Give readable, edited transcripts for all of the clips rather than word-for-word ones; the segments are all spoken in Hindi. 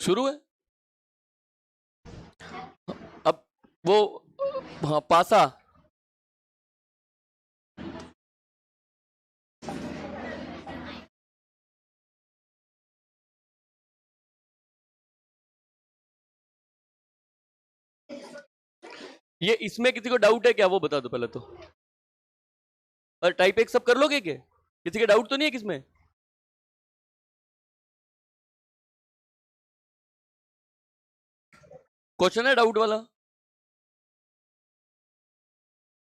शुरू है। अब वो, हाँ, पासा, ये इसमें किसी को डाउट है क्या, वो बता दो पहले तो। और टाइप एक सब कर लोगे क्या, किसी के डाउट तो नहीं है किसमें? क्वेश्चन है डाउट वाला?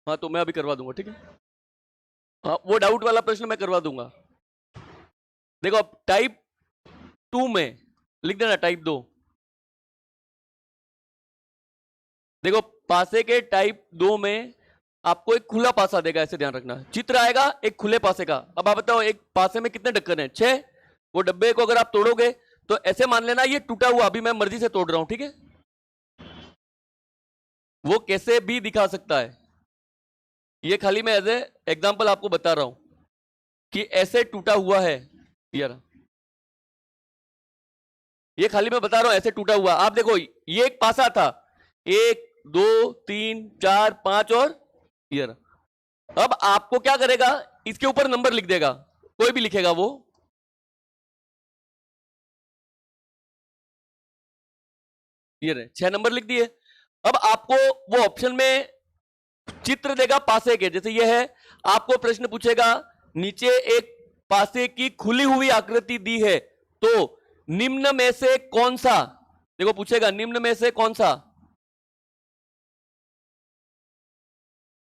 हाँ तो मैं अभी करवा दूंगा, ठीक है। हाँ, वो डाउट वाला प्रश्न मैं करवा दूंगा। देखो अब टाइप 2 में लिख देना टाइप 2। देखो पासे के टाइप 2 में आपको एक खुला पासा देगा, ऐसे ध्यान रखना। चित्र आएगा एक खुले पासे का। अब आप बताओ एक पासे में कितने ढक्कन है? 6। वो डब्बे को अगर आप तोड़ोगे तो ऐसे मान लेना ये टूटा हुआ, अभी मैं मर्जी से तोड़ रहा हूं, ठीक है। वो कैसे भी दिखा सकता है, ये खाली मैं एज ए एग्जाम्पल आपको बता रहा हूं कि ऐसे टूटा हुआ है यार। ये खाली मैं बता रहा हूं ऐसे टूटा हुआ। आप देखो ये एक पासा था, 1 2 3 4 5 और ये रहा। अब आपको क्या करेगा, इसके ऊपर नंबर लिख देगा, कोई भी लिखेगा वो। ये रहे 6 नंबर लिख दिए। अब आपको वो ऑप्शन में चित्र देगा पासे के, जैसे ये है। आपको प्रश्न पूछेगा नीचे एक पासे की खुली हुई आकृति दी है, तो निम्न में से कौन सा, देखो पूछेगा निम्न में से कौन सा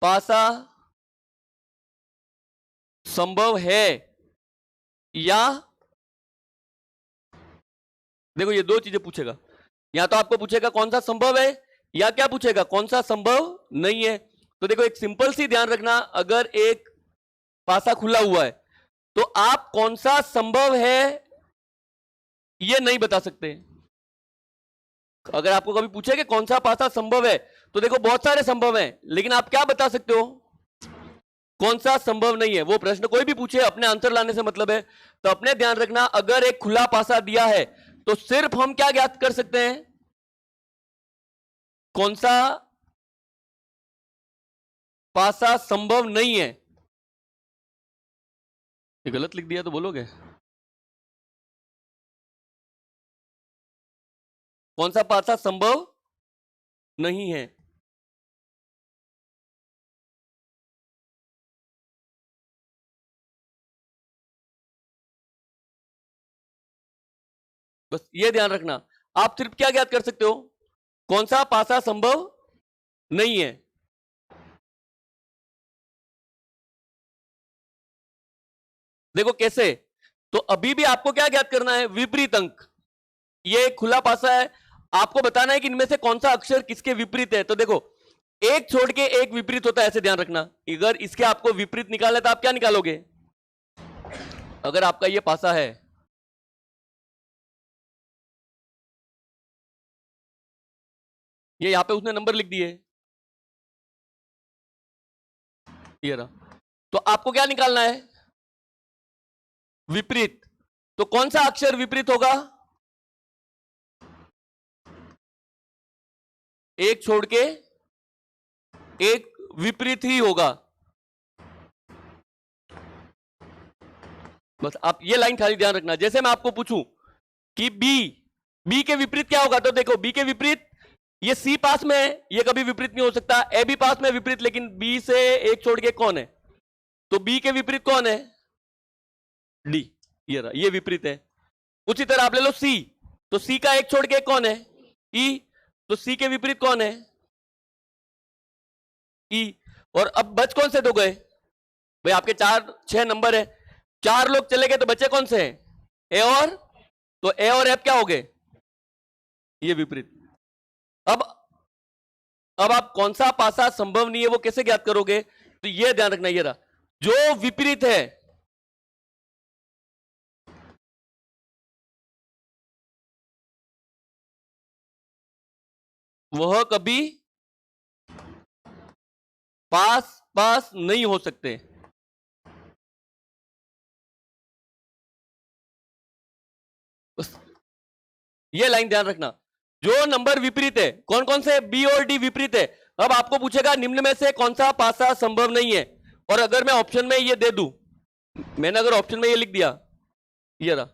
पासा संभव है, या देखो ये दो चीजें पूछेगा। या तो आपको पूछेगा कौन सा संभव है, या क्या पूछेगा कौन सा संभव नहीं है। तो देखो एक सिंपल सी ध्यान रखना, अगर एक पासा खुला हुआ है तो आप कौन सा संभव है ये नहीं बता सकते। अगर आपको कभी पूछे कि कौन सा पासा संभव है, तो देखो बहुत सारे संभव हैं, लेकिन आप क्या बता सकते हो कौन सा संभव नहीं है। वो प्रश्न कोई भी पूछे, अपने आंसर लाने से मतलब है। तो अपने ध्यान रखना, अगर एक खुला पासा दिया है तो सिर्फ हम क्या ज्ञात कर सकते हैं, कौन सा पासा संभव नहीं है। ये गलत लिख दिया तो बोलोगे? कौन सा पासा संभव नहीं है। बस ये ध्यान रखना, आप सिर्फ क्या ज्ञात कर सकते हो, कौन सा पासा संभव नहीं है। देखो कैसे, तो अभी भी आपको क्या ज्ञात करना है, विपरीत अंक। ये एक खुला पासा है, आपको बताना है कि इनमें से कौन सा अक्षर किसके विपरीत है। तो देखो एक छोड़ के एक विपरीत होता है, ऐसे ध्यान रखना। अगर इसके आपको विपरीत निकालना है तो आप क्या निकालोगे, अगर आपका ये पासा है, ये यहां पे उसने नंबर लिख दिए, ये रहा, तो आपको क्या निकालना है, विपरीत। तो कौन सा अक्षर विपरीत होगा, एक छोड़ के एक विपरीत ही होगा। बस आप ये लाइन खाली ध्यान रखना। जैसे मैं आपको पूछूं कि बी के विपरीत क्या होगा, तो देखो बी के विपरीत, ये सी पास में है, ये कभी विपरीत नहीं हो सकता। ए बी पास में विपरीत, लेकिन बी से एक छोड़ के कौन है, तो बी के विपरीत कौन है, डी। ये रहा, ये विपरीत है। उसी तरह आप ले लो सी, तो सी का एक छोड़ के कौन है, ई। तो सी के विपरीत कौन है, ई। और अब बच कौन से दो गए भाई, आपके 4 6 नंबर है, 4 लोग चले गए तो बचे कौन से हैं, ए और, तो ए और एफ क्या हो गए, ये विपरीत। अब आप कौन सा पासा संभव नहीं है वो कैसे ज्ञात करोगे, तो ये ध्यान रखना, ये रहा, जो विपरीत है वह कभी पास पास नहीं हो सकते। ये लाइन ध्यान रखना। जो नंबर विपरीत है, कौन कौन से बी और डी विपरीत है। अब आपको पूछेगा निम्न में से कौन सा पासा संभव नहीं है, और अगर मैं ऑप्शन में ये दे दूं, मैंने अगर ऑप्शन में ये लिख दिया, ये रहा,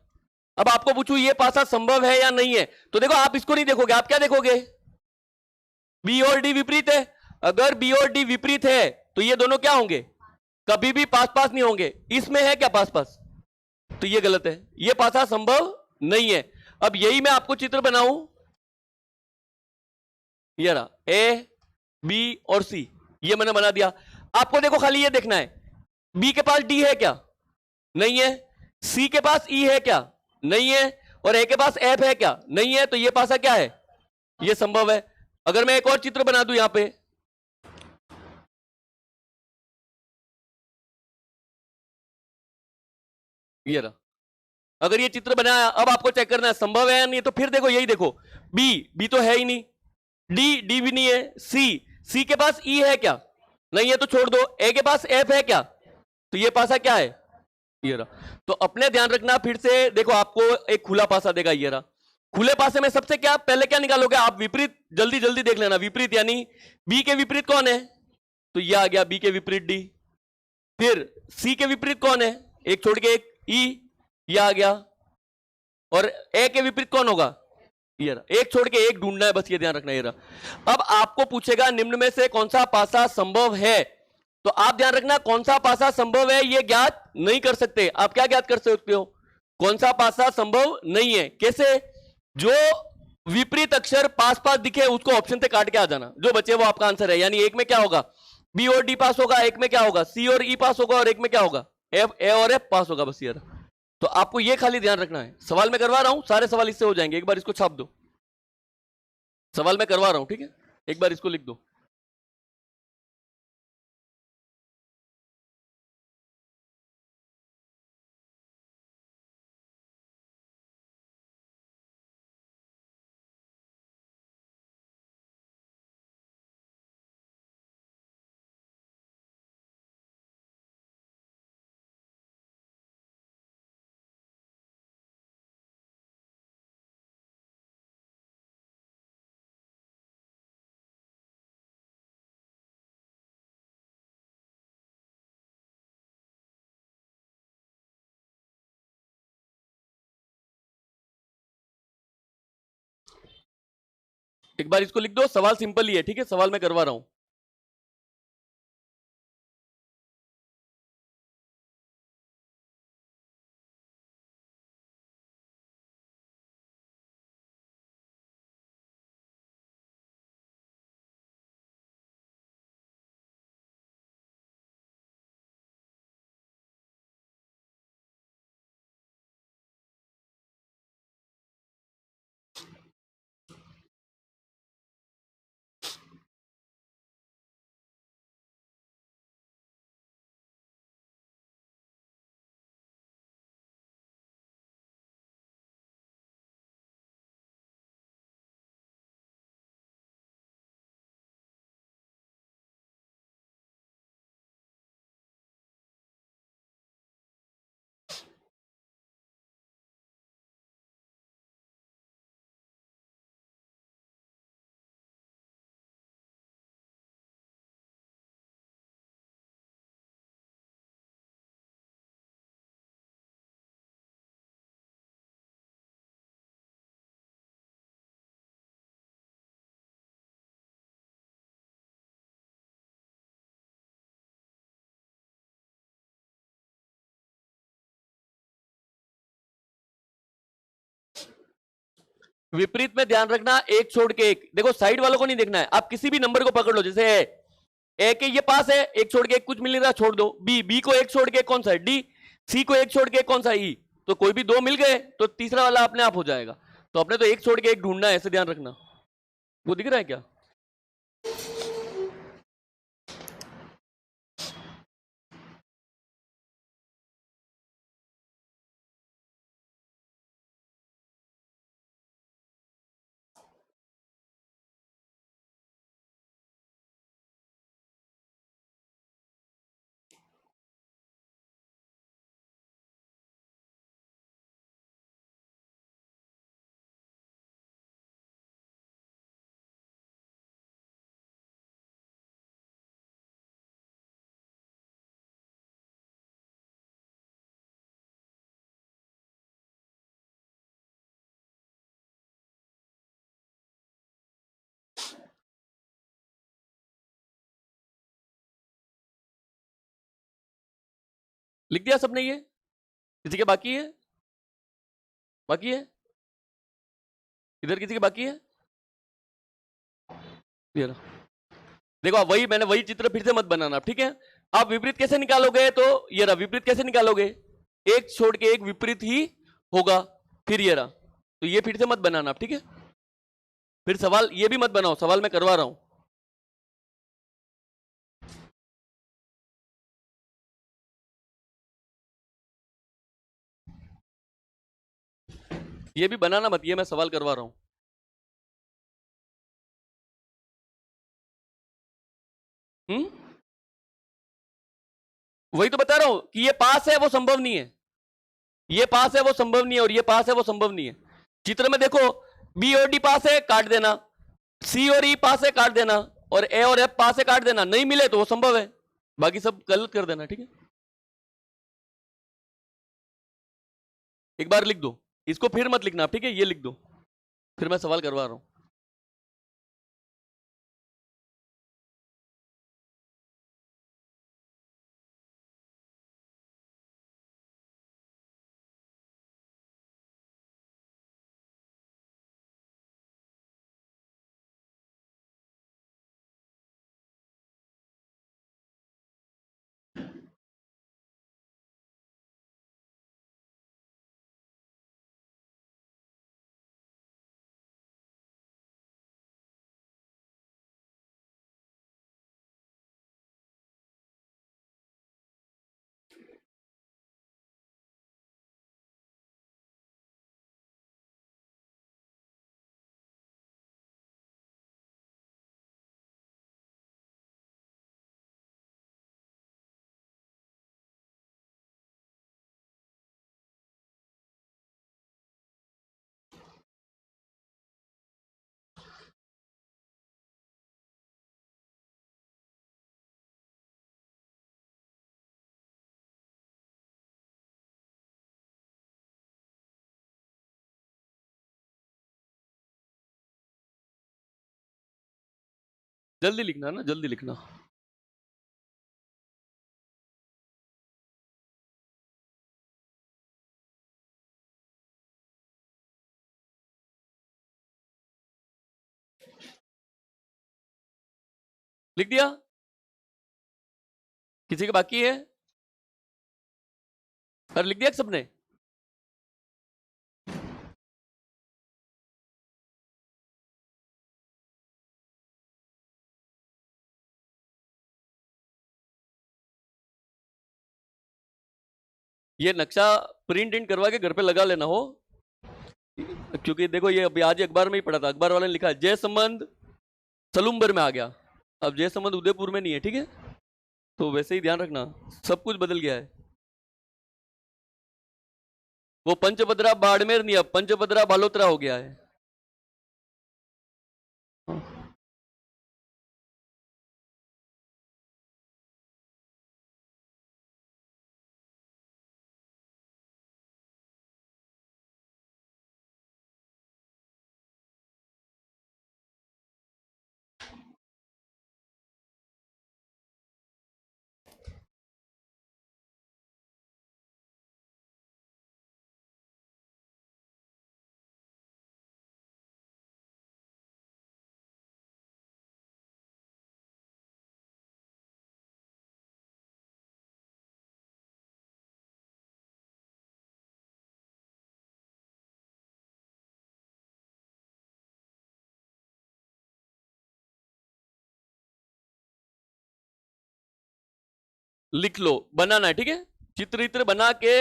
अब आपको पूछूं ये पासा संभव है या नहीं है, तो देखो आप इसको नहीं देखोगे, आप क्या देखोगे, बी और डी विपरीत है। अगर बी और डी विपरीत है तो ये दोनों क्या होंगे, कभी भी पास पास नहीं होंगे। इसमें है क्या पास पास, तो ये गलत है, ये पासा संभव नहीं है। अब यही मैं आपको चित्र बनाऊं, ये रहा, ए बी और सी, ये मैंने बना दिया। आपको देखो खाली ये देखना है, बी के पास डी है क्या, नहीं है। सी के पास ई है क्या, नहीं है। और ए के पास एफ है क्या, नहीं है। तो ये पासा क्या है, ये संभव है। अगर मैं एक और चित्र बना दूं यहां पे, ये रहा, अगर ये चित्र बनाया, अब आपको चेक करना है संभव है या नहीं, तो फिर देखो यही देखो, बी बी तो है ही नहीं, डी डी भी नहीं है, सी सी के पास ई है क्या, नहीं है, तो छोड़ दो। ए के पास एफ है क्या, तो ये पासा क्या है, ये रहा। तो अपने ध्यान रखना, फिर से देखो आपको एक खुला पासा देगा, ये रहा। खुले पासे में सबसे क्या पहले क्या निकालोगे आप, विपरीत। जल्दी जल्दी देख लेना, विपरीत यानी बी के विपरीत कौन है, तो ये आ गया बी के विपरीत डी। फिर सी के विपरीत कौन है, एक छोड़ के एक ई, ये आ गया। और ए के विपरीत कौन होगा, ये रहा। एक छोड़ के एक ढूंढना है, बस ये ध्यान रखना, ये रहा। अब आपको पूछेगा निम्न में से कौन सा पासा संभव है, तो आप ध्यान रखना कौन सा पासा संभव है ये ज्ञात नहीं कर सकते। आप क्या ज्ञात कर सकते हो, कौन सा पासा संभव नहीं है, कैसे, जो विपरीत अक्षर पास पास दिखे उसको ऑप्शन से काट के आ जाना, जो बचे वो आपका आंसर है। यानी एक में क्या होगा, बी और डी पास होगा, एक में क्या होगा, सी और ई पास होगा, और एक में क्या होगा, एफ ए और एफ पास होगा, बस ये रहा। तो आपको ये खाली ध्यान रखना है। सवाल मैं करवा रहा हूं, सारे सवाल इससे हो जाएंगे, एक बार इसको छाप दो, सवाल मैं करवा रहा हूं, ठीक है, एक बार इसको लिख दो। एक बार इसको लिख दो, सवाल सिंपल ही है, ठीक है, सवाल मैं करवा रहा हूं। विपरीत में ध्यान रखना, एक छोड़ के एक, देखो साइड वालों को नहीं देखना है। आप किसी भी नंबर को पकड़ लो, जैसे ए के ये पास है, एक छोड़ के एक कुछ मिल नहीं रहा, छोड़ दो। बी बी को एक छोड़ के कौन सा है, डी। सी को एक छोड़ के कौन सा, ई। तो कोई भी दो मिल गए तो तीसरा वाला अपने आप हो जाएगा। तो अपने तो एक छोड़ के एक ढूंढना है, ऐसे ध्यान रखना। वो दिख रहा है क्या। लिख दिया सबने? ये किसी के बाकी है? बाकी है? इधर किसी के बाकी है? ये रहा। देखो आप मैंने वही चित्र फिर से मत बनाना, ठीक है? आप विपरीत कैसे निकालोगे? तो ये रहा, विपरीत कैसे निकालोगे? एक छोड़ के एक विपरीत ही होगा। फिर ये रहा, तो ये फिर से मत बनाना, ठीक है? फिर सवाल ये भी मत बनाओ, सवाल मैं करवा रहा हूं। ये भी बनाना मत, ये मैं सवाल करवा रहा हूं। वही तो बता रहा हूं कि ये पास है वो संभव नहीं है, ये पास है वो संभव नहीं है, और ये पास है वो संभव नहीं है। चित्र में देखो, बी और डी पास है, काट देना। सी और ई पास है, काट देना। और ए और एफ पास है, काट देना। नहीं मिले तो वो संभव है, बाकी सब गलत कर देना, ठीक है? एक बार लिख दो, इसको फिर मत लिखना, ठीक है? ये लिख दो, फिर मैं सवाल करवा रहा हूं। जल्दी लिखना ना, जल्दी लिखना। लिख दिया? किसी के बाकी है? और लिख दिया सबने? ये नक्शा प्रिंट इन करवा के घर पे लगा लेना हो, क्योंकि देखो ये अभी आज अखबार में ही पढ़ा था, अखबार वाले ने लिखा है जय संबंध सलूम्बर में आ गया। अब जय संबंध उदयपुर में नहीं है, ठीक है? तो वैसे ही ध्यान रखना, सब कुछ बदल गया है। वो पंचभद्रा बाड़मेर नहीं, अब पंचभद्रा बालोतरा हो गया है। लिख लो, बनाना है, ठीक है? चित्र इत्र बना के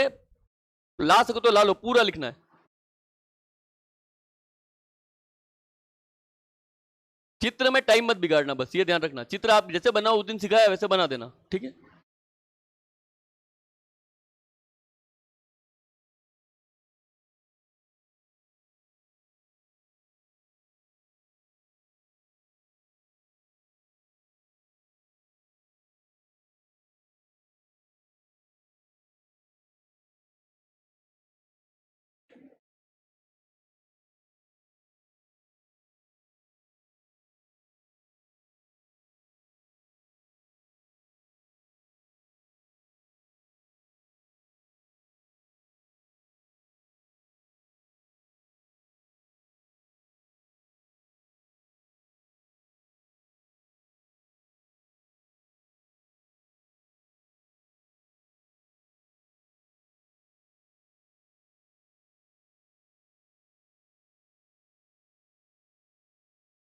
ला सको तो ला लो, पूरा लिखना है। चित्र में टाइम मत बिगाड़ना, बस ये ध्यान रखना। चित्र आप जैसे बनाओ, उस दिन सिखाया वैसे बना देना, ठीक है?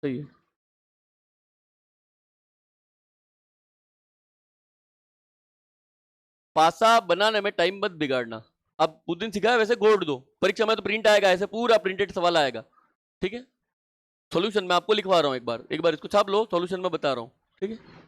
सही है। पासा बनाने में टाइम मत बिगाड़ना। अब उस दिन सिखाया वैसे गोड़ दो, परीक्षा में तो प्रिंट आएगा, ऐसे पूरा प्रिंटेड सवाल आएगा, ठीक है। सॉल्यूशन मैं आपको लिखवा रहा हूं, एक बार इसको छाप लो, सॉल्यूशन मैं बता रहा हूं, ठीक है।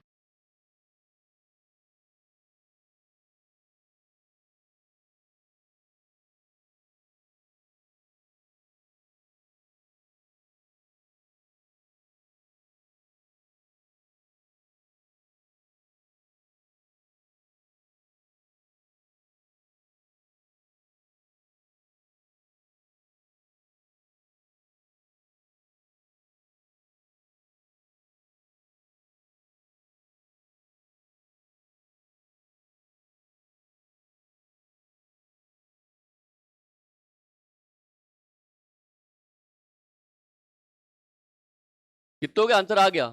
कितनों के आंसर आ गया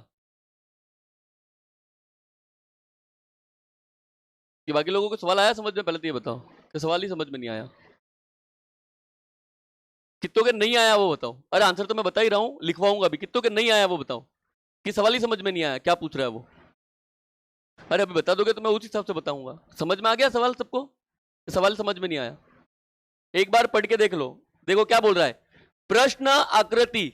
कि बाकी लोगों को सवाल आया समझ में? पहले तो ये बताओ कि सवाल ही समझ में नहीं आया। कितनों के नहीं आया वो बताओ। अरे आंसर तो मैं बता ही रहा हूं, लिखवाऊंगा भी। कितनों के नहीं आया वो बताओ कि सवाल ही समझ में नहीं आया, क्या पूछ रहा है वो। अरे अभी बता दोगे तो मैं उस हिसाब से बताऊंगा। समझ में आ गया सवाल सबको? सवाल समझ में नहीं आया? एक बार पढ़ के देख लो। देखो क्या बोल रहा है, प्रश्न आकृति।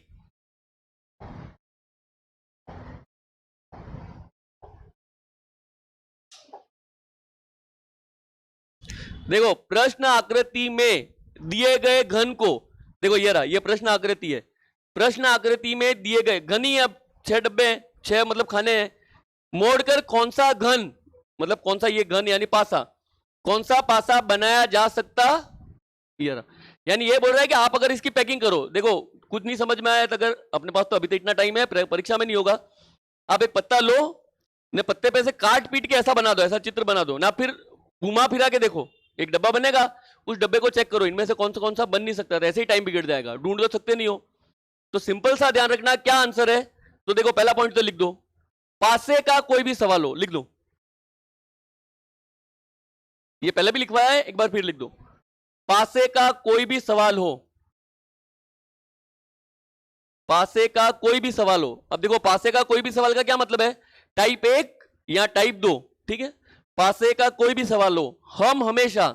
देखो प्रश्न आकृति में दिए गए घन को, देखो ये रहा, ये प्रश्न आकृति है। प्रश्न आकृति में दिए गए घन ही, अब 6 डब्बे, 6 मतलब खाने हैं, मोड़कर कौन सा घन, मतलब कौन सा ये घन यानी पासा, कौन सा पासा बनाया जा सकता, ये रहा। यानी ये बोल रहा है कि आप अगर इसकी पैकिंग करो, देखो कुछ नहीं समझ में आया तो अगर अपने पास तो अभी तो इतना टाइम है, परीक्षा में नहीं होगा, आप एक पत्ता लो, ने पत्ते पे से काट पीट के ऐसा बना दो, ऐसा चित्र बना दो ना, फिर घुमा फिरा के देखो, एक डब्बा बनेगा, उस डब्बे को चेक करो, इनमें से कौन सा बन नहीं सकता, ऐसे ही टाइम बिगड़ जाएगा, ढूंढ तो सकते नहीं हो। तो सिंपल सा ध्यान रखना क्या आंसर है। तो देखो पहला पॉइंट तो लिख दो, पासे का कोई भी सवाल हो, लिख दो। ये पहले भी लिखवाया है, एक बार फिर लिख दो, पासे का कोई भी सवाल हो, पासे का कोई भी सवाल हो। अब देखो पासे का कोई भी सवाल का क्या मतलब है, टाइप 1 या टाइप 2, ठीक है। पासे का कोई भी सवाल हो, हम हमेशा,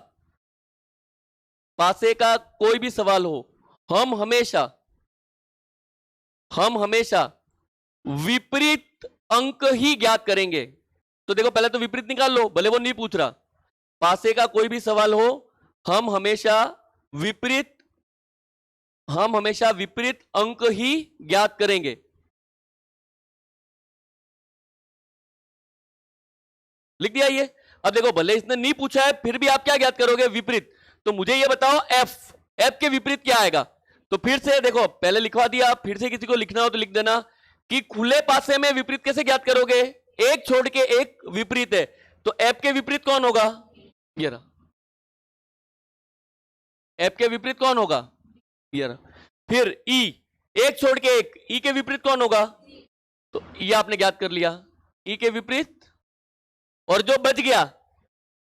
पासे का कोई भी सवाल हो, हम हमेशा विपरीत अंक ही ज्ञात करेंगे। तो देखो पहले तो विपरीत निकाल लो, भले वो नहीं पूछ रहा। पासे का कोई भी सवाल हो, हम हमेशा विपरीत अंक ही ज्ञात करेंगे। लिख दिया ये। अब देखो भले इसने नहीं पूछा है, फिर भी आप क्या ज्ञात करोगे, विपरीत। तो मुझे ये बताओ एफ के विपरीत क्या आएगा। तो फिर से देखो, पहले लिखवा दिया, फिर से किसी को लिखना हो तो लिख देना कि खुले पासे में विपरीत कैसे ज्ञात करोगे, एक छोड़ के एक विपरीत है, तो एफ के विपरीत कौन होगा, ये रहा। एफ के विपरीत कौन होगा, ये रहा। फिर ई, एक छोड़ के एक, ई के विपरीत कौन होगा, तो ये आपने ज्ञात कर लिया, ई के विपरीत। और जो बच गया,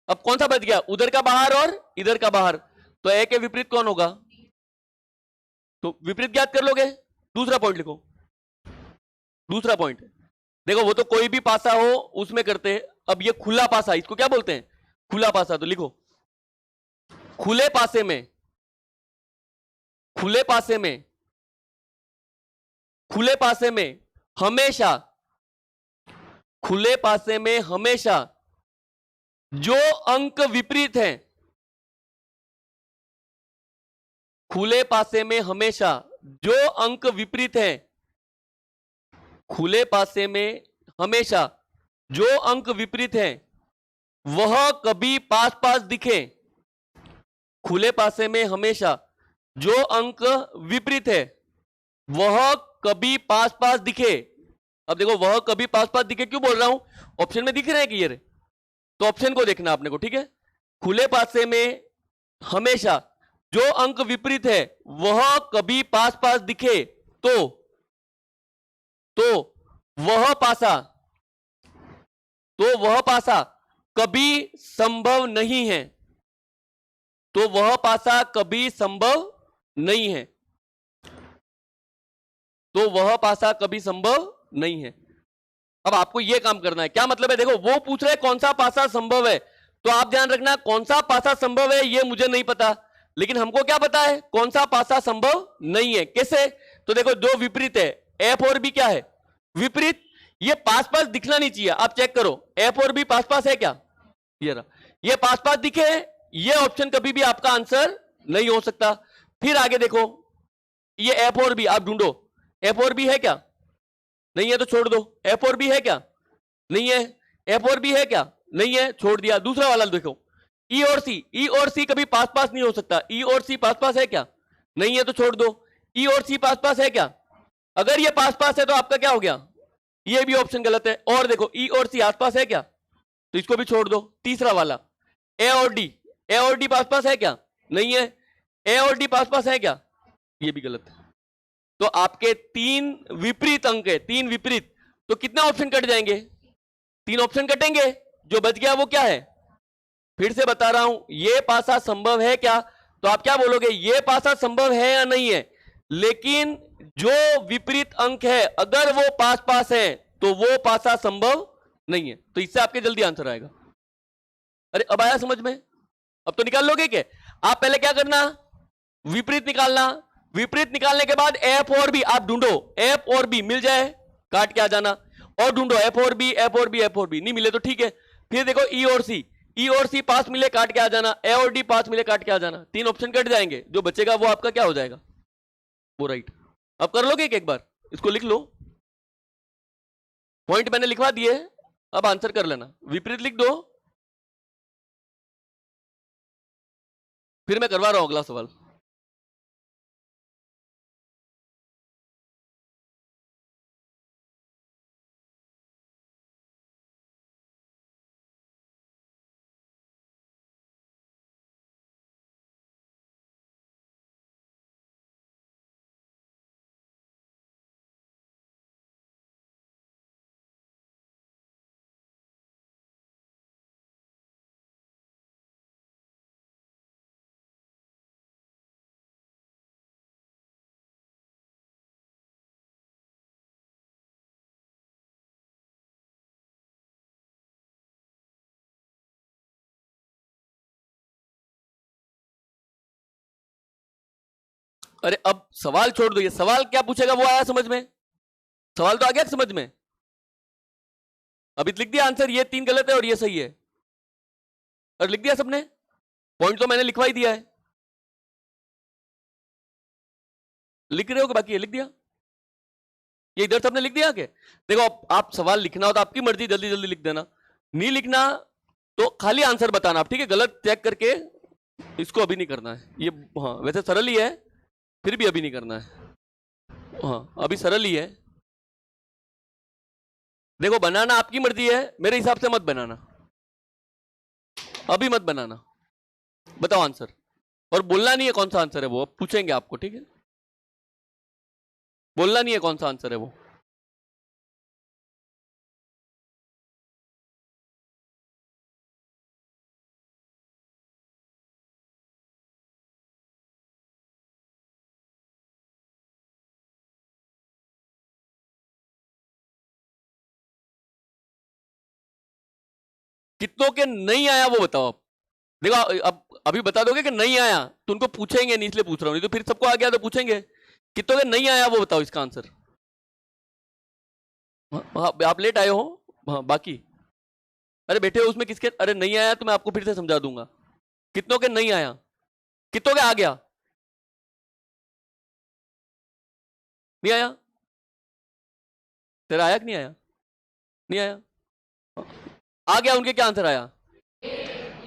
अब कौन सा बच गया, उधर का बाहर और इधर का बाहर, तो ए के विपरीत कौन होगा, तो विपरीत ज्ञात कर लोगे। दूसरा पॉइंट लिखो, दूसरा पॉइंट देखो, वो तो कोई भी पासा हो उसमें करते हैं। अब ये खुला पासा, इसको क्या बोलते हैं, खुला पासा। तो लिखो खुले पासे में, खुले पासे में, खुले पासे में हमेशा, खुले पासे में हमेशा जो अंक विपरीत हैं, खुले पासे में हमेशा जो अंक विपरीत हैं, खुले पासे में हमेशा जो अंक विपरीत हैं वह कभी पास पास दिखे। खुले पासे में हमेशा जो अंक विपरीत है वह कभी पास पास दिखे। अब देखो वह कभी पास पास दिखे क्यों बोल रहा हूं, ऑप्शन में दिख रहे हैं कि ये, तो ऑप्शन को देखना आपने को, ठीक है। खुले पासे में हमेशा जो अंक विपरीत है वह कभी पास पास दिखे, तो वह पासा, तो वह पासा कभी संभव नहीं है, तो वह पासा कभी संभव नहीं है। तो वह पासा कभी संभव नहीं है। अब आपको यह काम करना है। क्या मतलब है? देखो, वो पूछ रहे कौन सा पासा संभव है, तो आप ध्यान रखना कौन सा पासा संभव है ये मुझे नहीं पता, लेकिन हमको क्या पता है कौन सा पासा संभव नहीं है। कैसे? तो देखो, जो विपरीत है, एफ और बी क्या है? विपरीत। ये पास पास दिखना नहीं चाहिए। आप चेक करो, एफ और बी पास पास है क्या? ये पास पास दिखे, ये ऑप्शन कभी भी आपका आंसर नहीं हो सकता। फिर आगे देखो, ये एफ और बी आप ढूंढो, एफ और बी है क्या? नहीं है तो छोड़ दो। एफ और बी है क्या? नहीं है। एफ और बी है क्या? नहीं है, छोड़ दिया। दूसरा वाला देखो, ई और सी। ई और सी कभी पास पास नहीं हो सकता। ई और सी पास पास है क्या? नहीं है तो छोड़ दो। ई और सी पास पास है क्या? अगर ये पास पास है तो आपका क्या हो गया? ये भी ऑप्शन गलत है। और देखो, ई और सी आसपास है क्या? तो इसको भी छोड़ दो। तीसरा वाला, ए और डी। ए और डी पास पास है क्या? नहीं है। ए और डी पास पास है क्या? ये भी गलत है। तो आपके 3 विपरीत अंक है, 3 विपरीत। तो कितने ऑप्शन कट जाएंगे? 3 ऑप्शन कटेंगे। जो बच गया वो क्या है? फिर से बता रहा हूं, ये पासा संभव है क्या? तो आप क्या बोलोगे? ये पासा संभव है या नहीं है। लेकिन जो विपरीत अंक है अगर वो पास पास है तो वो पासा संभव नहीं है। तो इससे आपके जल्दी आंसर आएगा। अरे अब आया समझ में? अब तो निकाल लोगे क्या? आप पहले क्या करना? विपरीत निकालना। विपरीत निकालने के बाद एफ और बी आप ढूंढो। एफ और बी मिल जाए काट के आ जाना, और ढूंढो एफ और बी, एफ और बी, एफ और बी। नहीं मिले तो ठीक है। फिर देखो ई और सी। ई और सी पास मिले काट के आ जाना, ए और डी पास मिले काट के आ जाना। 3 ऑप्शन कट जाएंगे, जो बचेगा वो आपका क्या हो जाएगा? वो राइट। अब कर लोगे एक बार, इसको लिख लो। पॉइंट मैंने लिखवा दिए, अब आंसर कर लेना। विपरीत लिख दो, फिर मैं करवा रहा हूं अगला सवाल। अरे अब सवाल छोड़ दो, ये सवाल क्या पूछेगा वो आया समझ में? सवाल तो आ गया समझ में? अभी लिख दिया आंसर, ये 3 गलत है और ये सही है। और लिख दिया सबने? पॉइंट तो मैंने लिखवा ही दिया है। लिख रहे हो कि बाकी है? लिख दिया? ये इधर सबने लिख दिया क्या? देखो, आप सवाल लिखना हो तो आपकी मर्जी, जल्दी जल्दी लिख देना। नहीं लिखना तो खाली आंसर बताना आप, ठीक है? गलत चेक करके इसको अभी नहीं करना है। ये हाँ वैसे सरल ही है, फिर भी अभी नहीं करना है। हाँ अभी सरल ही है। देखो, बनाना आपकी मर्जी है, मेरे हिसाब से मत बनाना, अभी मत बनाना। बताओ आंसर, और बोलना नहीं है कौन सा आंसर है वो, अब पूछेंगे आपको, ठीक है? बोलना नहीं है कौन सा आंसर है वो। कितनों के नहीं आया वो बताओ आप। देखो, अब अभी बता दोगे कि नहीं आया तो उनको पूछेंगे नहीं, इसलिए पूछ रहा हूं, नहीं तो फिर सबको आ गया तो पूछेंगे। कितनों के नहीं आया वो बताओ इसका आंसर। हाँ, आप लेट आए हो। हाँ बाकी अरे बैठे हो उसमें किसके अरे नहीं आया तो मैं आपको फिर से समझा दूंगा। कितनों के नहीं आया, कितनों के आ गया? नहीं आया? तेरा आया कि नहीं आया? नहीं आया? आ गया, उनके क्या आंसर आया?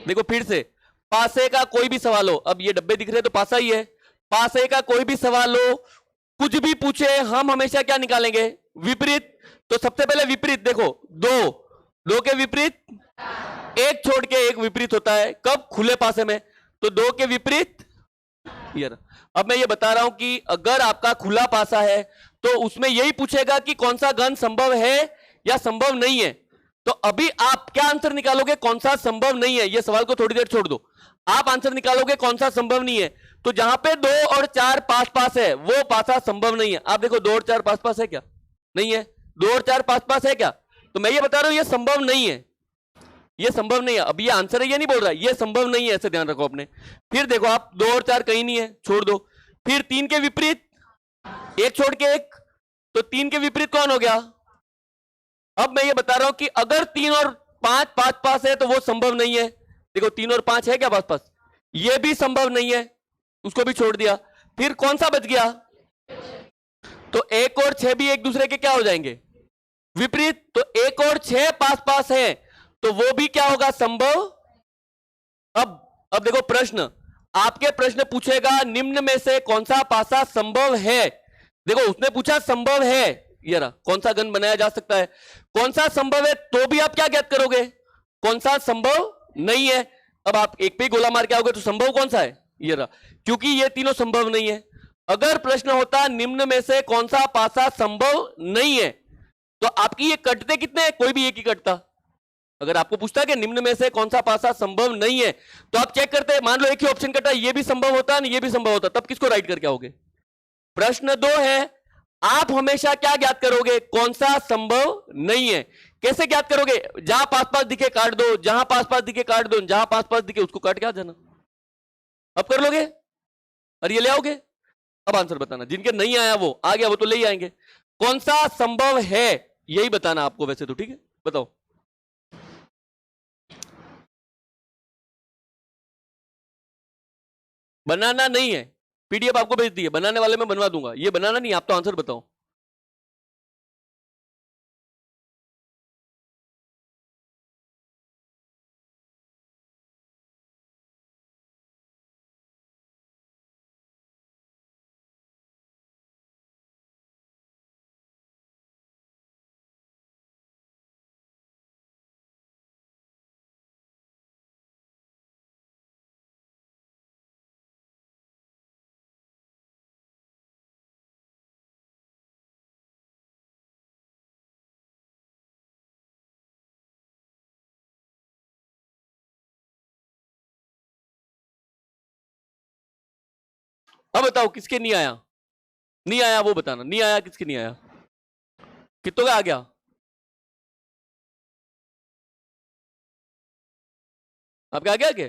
देखो फिर से, पासे का कोई भी सवाल हो, अब ये डब्बे दिख रहे तो पासा ही है। पासे का कोई भी सवाल हो, कुछ भी पूछे, हम हमेशा क्या निकालेंगे? विपरीत। तो सबसे पहले विपरीत देखो, दो के विपरीत, एक छोड़ के एक विपरीत होता है। कब? खुले पासे में। तो 2 के विपरीत यार। अब मैं ये बता रहा हूं कि अगर आपका खुला पासा है तो उसमें यही पूछेगा कि कौन सा घन संभव है या संभव नहीं है। तो अभी आप क्या आंसर निकालोगे? कौन सा संभव नहीं है। ये सवाल को थोड़ी देर छोड़ दो, आप आंसर निकालोगे कौन सा संभव नहीं है। तो जहां पे 2 और 4 पास पास है वो पासा संभव नहीं है। आप देखो 2 और 4 पास पास है क्या? नहीं है। 2 और 4 पास पास है क्या? तो मैं ये बता रहा हूं ये संभव नहीं है, ये संभव नहीं है। अब ये आंसर है ये नहीं बोल रहा, ये संभव नहीं है, ऐसे ध्यान रखो अपने। फिर देखो आप 2 और 4 कहीं नहीं है, छोड़ दो। फिर 3 के विपरीत, एक छोड़ के एक, तो 3 के विपरीत कौन हो गया? अब मैं ये बता रहा हूं कि अगर 3 और 5 पास पास है तो वो संभव नहीं है। देखो 3 और 5 है क्या पास पास? ये भी संभव नहीं है, उसको भी छोड़ दिया। फिर कौन सा बच गया? तो 1 और 6 भी एक दूसरे के क्या हो जाएंगे? विपरीत। तो 1 और 6 पास पास है तो वो भी क्या होगा? संभव। अब देखो प्रश्न, आपके प्रश्न पूछेगा निम्न में से कौन सा पासा संभव है। देखो उसने पूछा संभव है, ये रहा, कौन सा घन बनाया जा सकता है, कौन सा संभव है, तो भी आप क्या ज्ञात करोगे? कौन सा संभव नहीं है। अब आप एक पे ही गोला मार के आओगे तो संभव कौन सा है? ये रहा, क्योंकि ये तीनों संभव नहीं है। अगर प्रश्न होता निम्न में से कौन सा पासा संभव नहीं है, तो आपकी ये कटते कितने हैं? कोई भी एक ही कटता। अगर आपको पूछता है कि निम्न में से कौन सा पासा संभव नहीं है, तो आप चेक करते हैं, मान लो एक ही ऑप्शन कटा, ये भी संभव होता है, ये भी संभव होता, तब किसको राइट करके आओगे? प्रश्न 2 है, आप हमेशा क्या ज्ञात करोगे? कौन सा संभव नहीं है। कैसे ज्ञात करोगे? जहां पास पास दिखे काट दो, जहां पास पास दिखे काट दो, जहां पास पास दिखे उसको काट के आ जाना। अब कर लोगे और ये ले आओगे। अब आंसर बताना, जिनके नहीं आया वो आ गया, वो तो ले ही आएंगे। कौन सा संभव है यही बताना आपको वैसे तो, ठीक है? बताओ। बनाना नहीं है, पीडीएफ आपको भेज दी है, बनाने वाले मैं बनवा दूंगा, ये बनाना नहीं। आप तो आंसर बताओ। अब बताओ किसके नहीं आया? नहीं आया वो बताना, नहीं आया किसके नहीं आया? कितनों का आ गया? आपका आ गया क्या?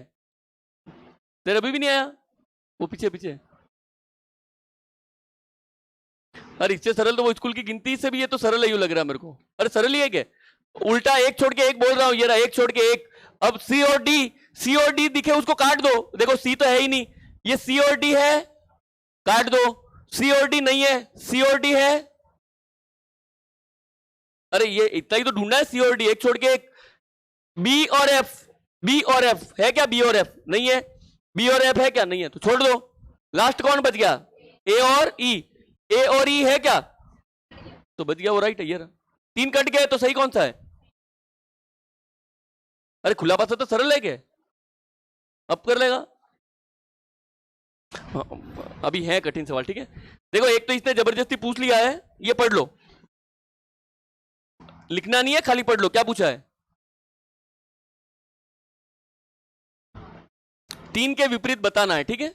तेरा अभी भी नहीं आया? वो पीछे पीछे। अरे इससे सरल तो वो स्कूल की गिनती से भी, ये तो सरल है यूं लग रहा है मेरे को। अरे सरल ही है क्या? उल्टा एक छोड़ के एक बोल रहा हूं, ये रहा एक छोड़ के एक। अब सी और डी दिखे उसको काट दो। देखो सी तो है ही नहीं, ये सी और डी है, काट दो। सी और डी नहीं है, सी और डी है। अरे ये इतना ही तो ढूंढना है, सी और डी, एक छोड़ के एक। बी और एफ, बी और एफ है क्या? बी और एफ नहीं है, बी और एफ है क्या? नहीं है, तो छोड़ दो। लास्ट कौन बच गया? ए और ई, ए और ई है क्या? तो बच गया वो, राइट है ये रहा। 3 कट गए तो सही कौन सा है? अरे खुला पासा तो सरल है क्या? अब कर लेगा। अभी है कठिन सवाल, ठीक है? देखो एक तो इसने जबरदस्ती पूछ लिया है, ये पढ़ लो, लिखना नहीं है, खाली पढ़ लो क्या पूछा है। 3 के विपरीत बताना है, ठीक है?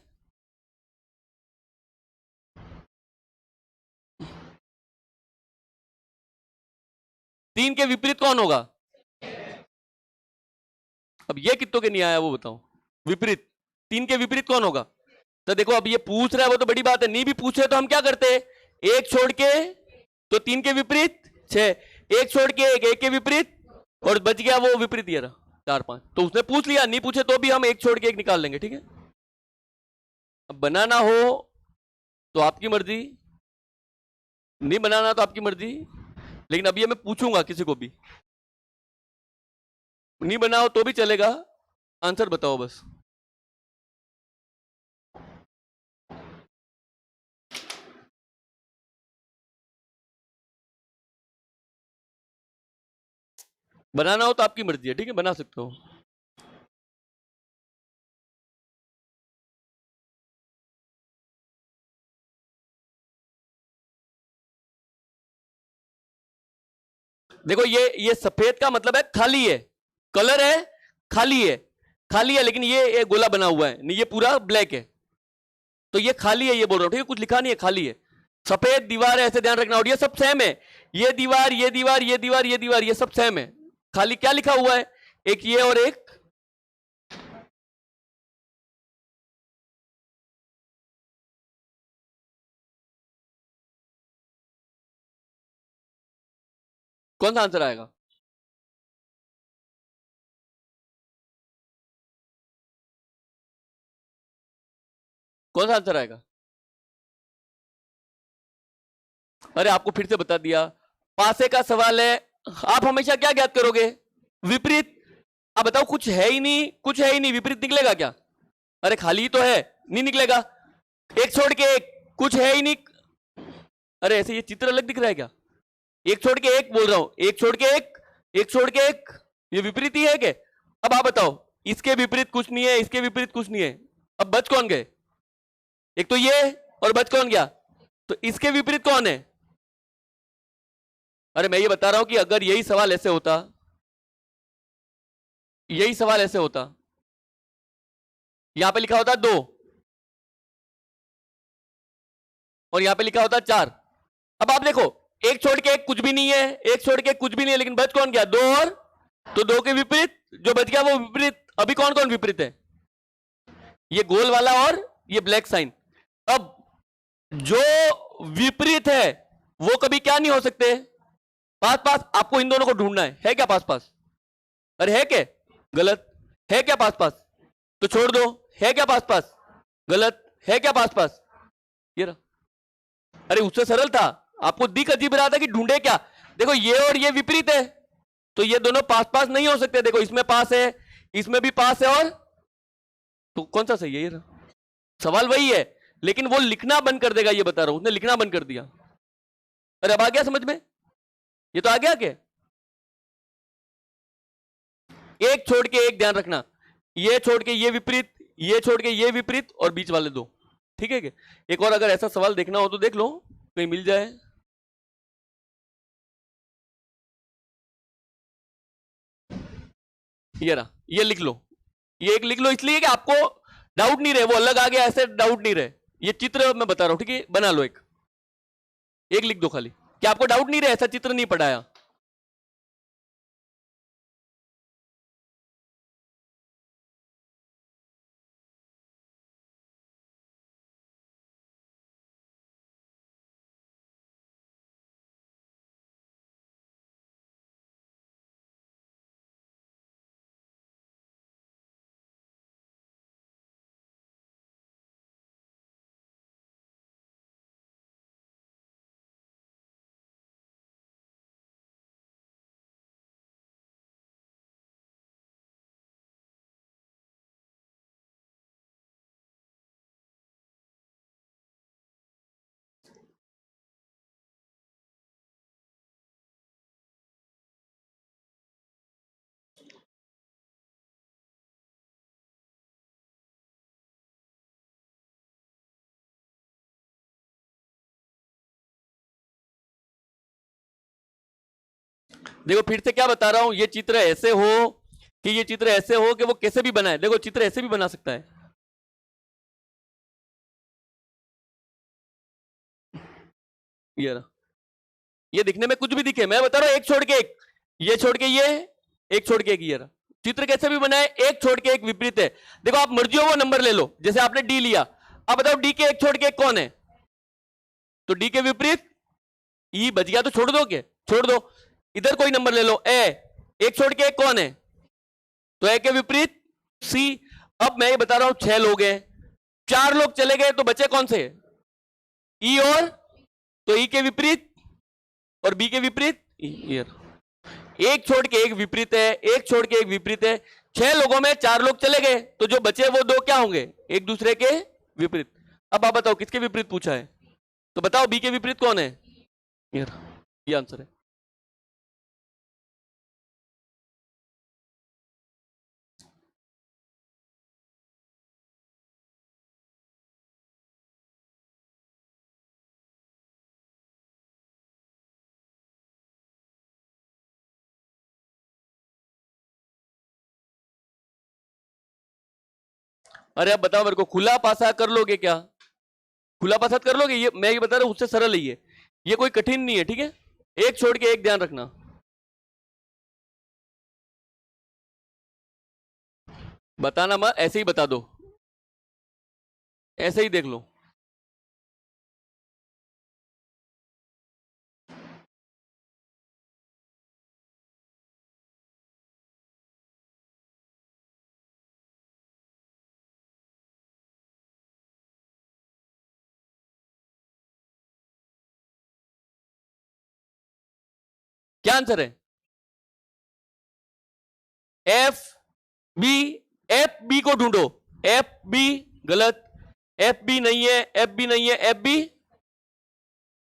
तीन के विपरीत कौन होगा? अब ये कितनों के नहीं आया वो बताओ। विपरीत, 3 के विपरीत कौन होगा? तो देखो अब ये पूछ रहा है वो तो बड़ी बात है, नहीं भी पूछे तो हम क्या करते हैं? एक छोड़ के, तो 3 के विपरीत 6, एक छोड़ के एक के विपरीत, और बच गया वो विपरीत ये रहा 4 5। तो उसने पूछ लिया, नहीं पूछे तो भी हम एक छोड़ के एक निकाल लेंगे, ठीक है? अब बनाना हो तो आपकी मर्जी, नहीं बनाना तो आपकी मर्जी, लेकिन अब ये मैं पूछूंगा किसी को भी, नहीं बनाओ तो भी चलेगा, आंसर बताओ बस। बनाना हो तो आपकी मर्जी है, ठीक है? बना सकते हो। देखो ये सफेद का मतलब है खाली है, कलर है, खाली है, खाली है, लेकिन ये गोला बना हुआ है नहीं, ये पूरा ब्लैक है। तो ये खाली है, ये बोल रहा हूं, ठीक है, कुछ लिखा नहीं है, खाली है। सफेद दीवार है, ऐसे ध्यान रखना। और ये सब सेम है, ये दीवार, ये दीवार, ये दीवार, ये दीवार, ये सब सेम है। खाली क्या लिखा हुआ है, एक ये और एक कौन सा आंसर आएगा? कौन सा आंसर आएगा? अरे आपको फिर से बता दिया, पासे का सवाल है। आप हमेशा क्या ज्ञात करोगे? विपरीत। आप बताओ, कुछ है ही नहीं, कुछ है ही नहीं, विपरीत निकलेगा क्या? अरे खाली ही तो है, नहीं निकलेगा। एक छोड़ के एक, कुछ है ही नहीं। अरे ऐसे ये चित्र अलग दिख रहा है क्या? एक छोड़ के एक बोल रहा हूं, एक छोड़ के एक, एक छोड़ के एक, ये विपरीत ही है क्या? अब आप बताओ, इसके विपरीत कुछ नहीं है, इसके विपरीत कुछ नहीं है, अब बच कौन गए? एक तो ये, और बच कौन गया? तो इसके विपरीत कौन है? अरे मैं ये बता रहा हूं कि अगर यही सवाल ऐसे होता, यही सवाल ऐसे होता, यहां पे लिखा होता 2 और यहां पे लिखा होता 4। अब आप देखो, एक छोड़ के एक कुछ भी नहीं है, एक छोड़ के एक कुछ भी नहीं है, लेकिन बच कौन गया? 2 और, तो 2 के विपरीत जो बच गया वो विपरीत। अभी कौन कौन विपरीत है? ये गोल वाला और ये ब्लैक साइन। अब जो विपरीत है वो कभी क्या नहीं हो सकते? पास पास। आपको इन दोनों को ढूंढना है क्या पास पास? अरे है क्या? गलत। है क्या पास पास? तो छोड़ दो। है क्या पास पास? गलत। है क्या पास पास? ये रहा। अरे उससे सरल था, आपको दिख अजीब रहा था कि ढूंढे क्या। देखो ये और ये विपरीत है, तो ये दोनों पास पास नहीं हो सकते। देखो इसमें पास है, इसमें भी पास है, और तो कौन सा सही है? ये रहा। सवाल वही है, लेकिन वो लिखना बंद कर देगा, ये बता रहा हूं, उसने लिखना बंद कर दिया। अरे अब आ गया समझ में? ये तो आ गया क्या? एक छोड़ के एक, ध्यान रखना, ये छोड़ के ये विपरीत, ये छोड़ के ये विपरीत, और बीच वाले 2। ठीक है क्या? एक और अगर ऐसा सवाल देखना हो तो देख लो, कहीं मिल जाए। ये रहा, ये लिख लो, ये एक लिख लो, इसलिए कि आपको डाउट नहीं रहे, वो अलग आ गया ऐसे डाउट नहीं रहे। ये चित्र मैं बता रहा हूं, ठीक है, बना लो एक, एक लिख दो खाली, कि आपको डाउट नहीं रहे, ऐसा चित्र नहीं पढ़ाया। देखो फिर से क्या बता रहा हूं, ये चित्र ऐसे हो कि ये चित्र ऐसे हो कि वो कैसे भी बनाए। देखो चित्र ऐसे भी बना सकता है, ये रहा। ये दिखने में कुछ भी दिखे, मैं बता रहा हूं, एक छोड़ के एक, ये छोड़ के ये, एक छोड़ के एक, ये रहा। चित्र कैसे भी बनाए, एक छोड़ के एक विपरीत है। देखो आप मर्जी हो वो नंबर ले लो, जैसे आपने डी लिया, अब बताओ डी के एक छोड़ के एक कौन है? तो डी के विपरीत ई बच गया, तो छोड़ दो क्या? छोड़ दो। इधर कोई नंबर ले लो, ए, एक छोड़ के एक कौन है? तो ए के विपरीत सी। अब मैं ये बता रहा हूं 6 लोग हैं, 4 लोग चले गए, तो बचे कौन से? ई और, तो ई के विपरीत और बी के विपरीत ई। एक छोड़ के एक विपरीत है, एक छोड़ के एक विपरीत है। 6 लोगों में 4 लोग चले गए, तो जो बचे वो 2 क्या होंगे? एक दूसरे के विपरीत। अब आप बताओ किसके विपरीत पूछा है, तो बताओ बी के विपरीत कौन है? ये आंसर है। अरे अब बताओ मेरे को, खुला पासा कर लोगे क्या? खुला पासा कर लोगे, ये मैं ये बता रहा हूं उससे सरल है ये कोई कठिन नहीं है, ठीक है। एक छोड़ के एक ध्यान रखना। बताना मत, ऐसे ही बता दो, ऐसे ही देख लो। क्या आंसर है? एफ बी, एफ बी को ढूंढो। एफ बी गलत, एफ बी नहीं है, एफ बी नहीं है, एफ बी,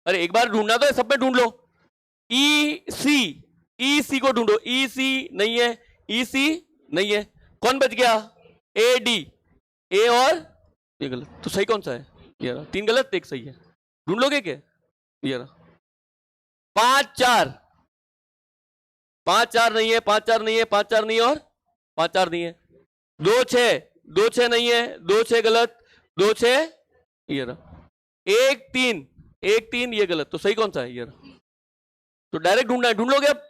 अरे एक बार ढूंढना तो है, सब में ढूंढ लो। ई सी, ई सी को ढूंढो, ई सी नहीं है, ई सी नहीं है, कौन बच गया? ए डी, ए और ये गलत, तो सही कौन सा है? ये रहा, तीन गलत एक सही है, ढूंढ लोगे क्या? ये रहा, पांच चार, पांच चार नहीं है, पांच चार नहीं है, पांच चार नहीं है और पांच चार नहीं है, दो छह, दो छह नहीं है, दो छह गलत, दो छह, ये रहा, एक तीन, एक तीन ये गलत, तो सही कौन सा है? ये रहा, तो डायरेक्ट ढूंढना है, ढूंढ लोगे अब?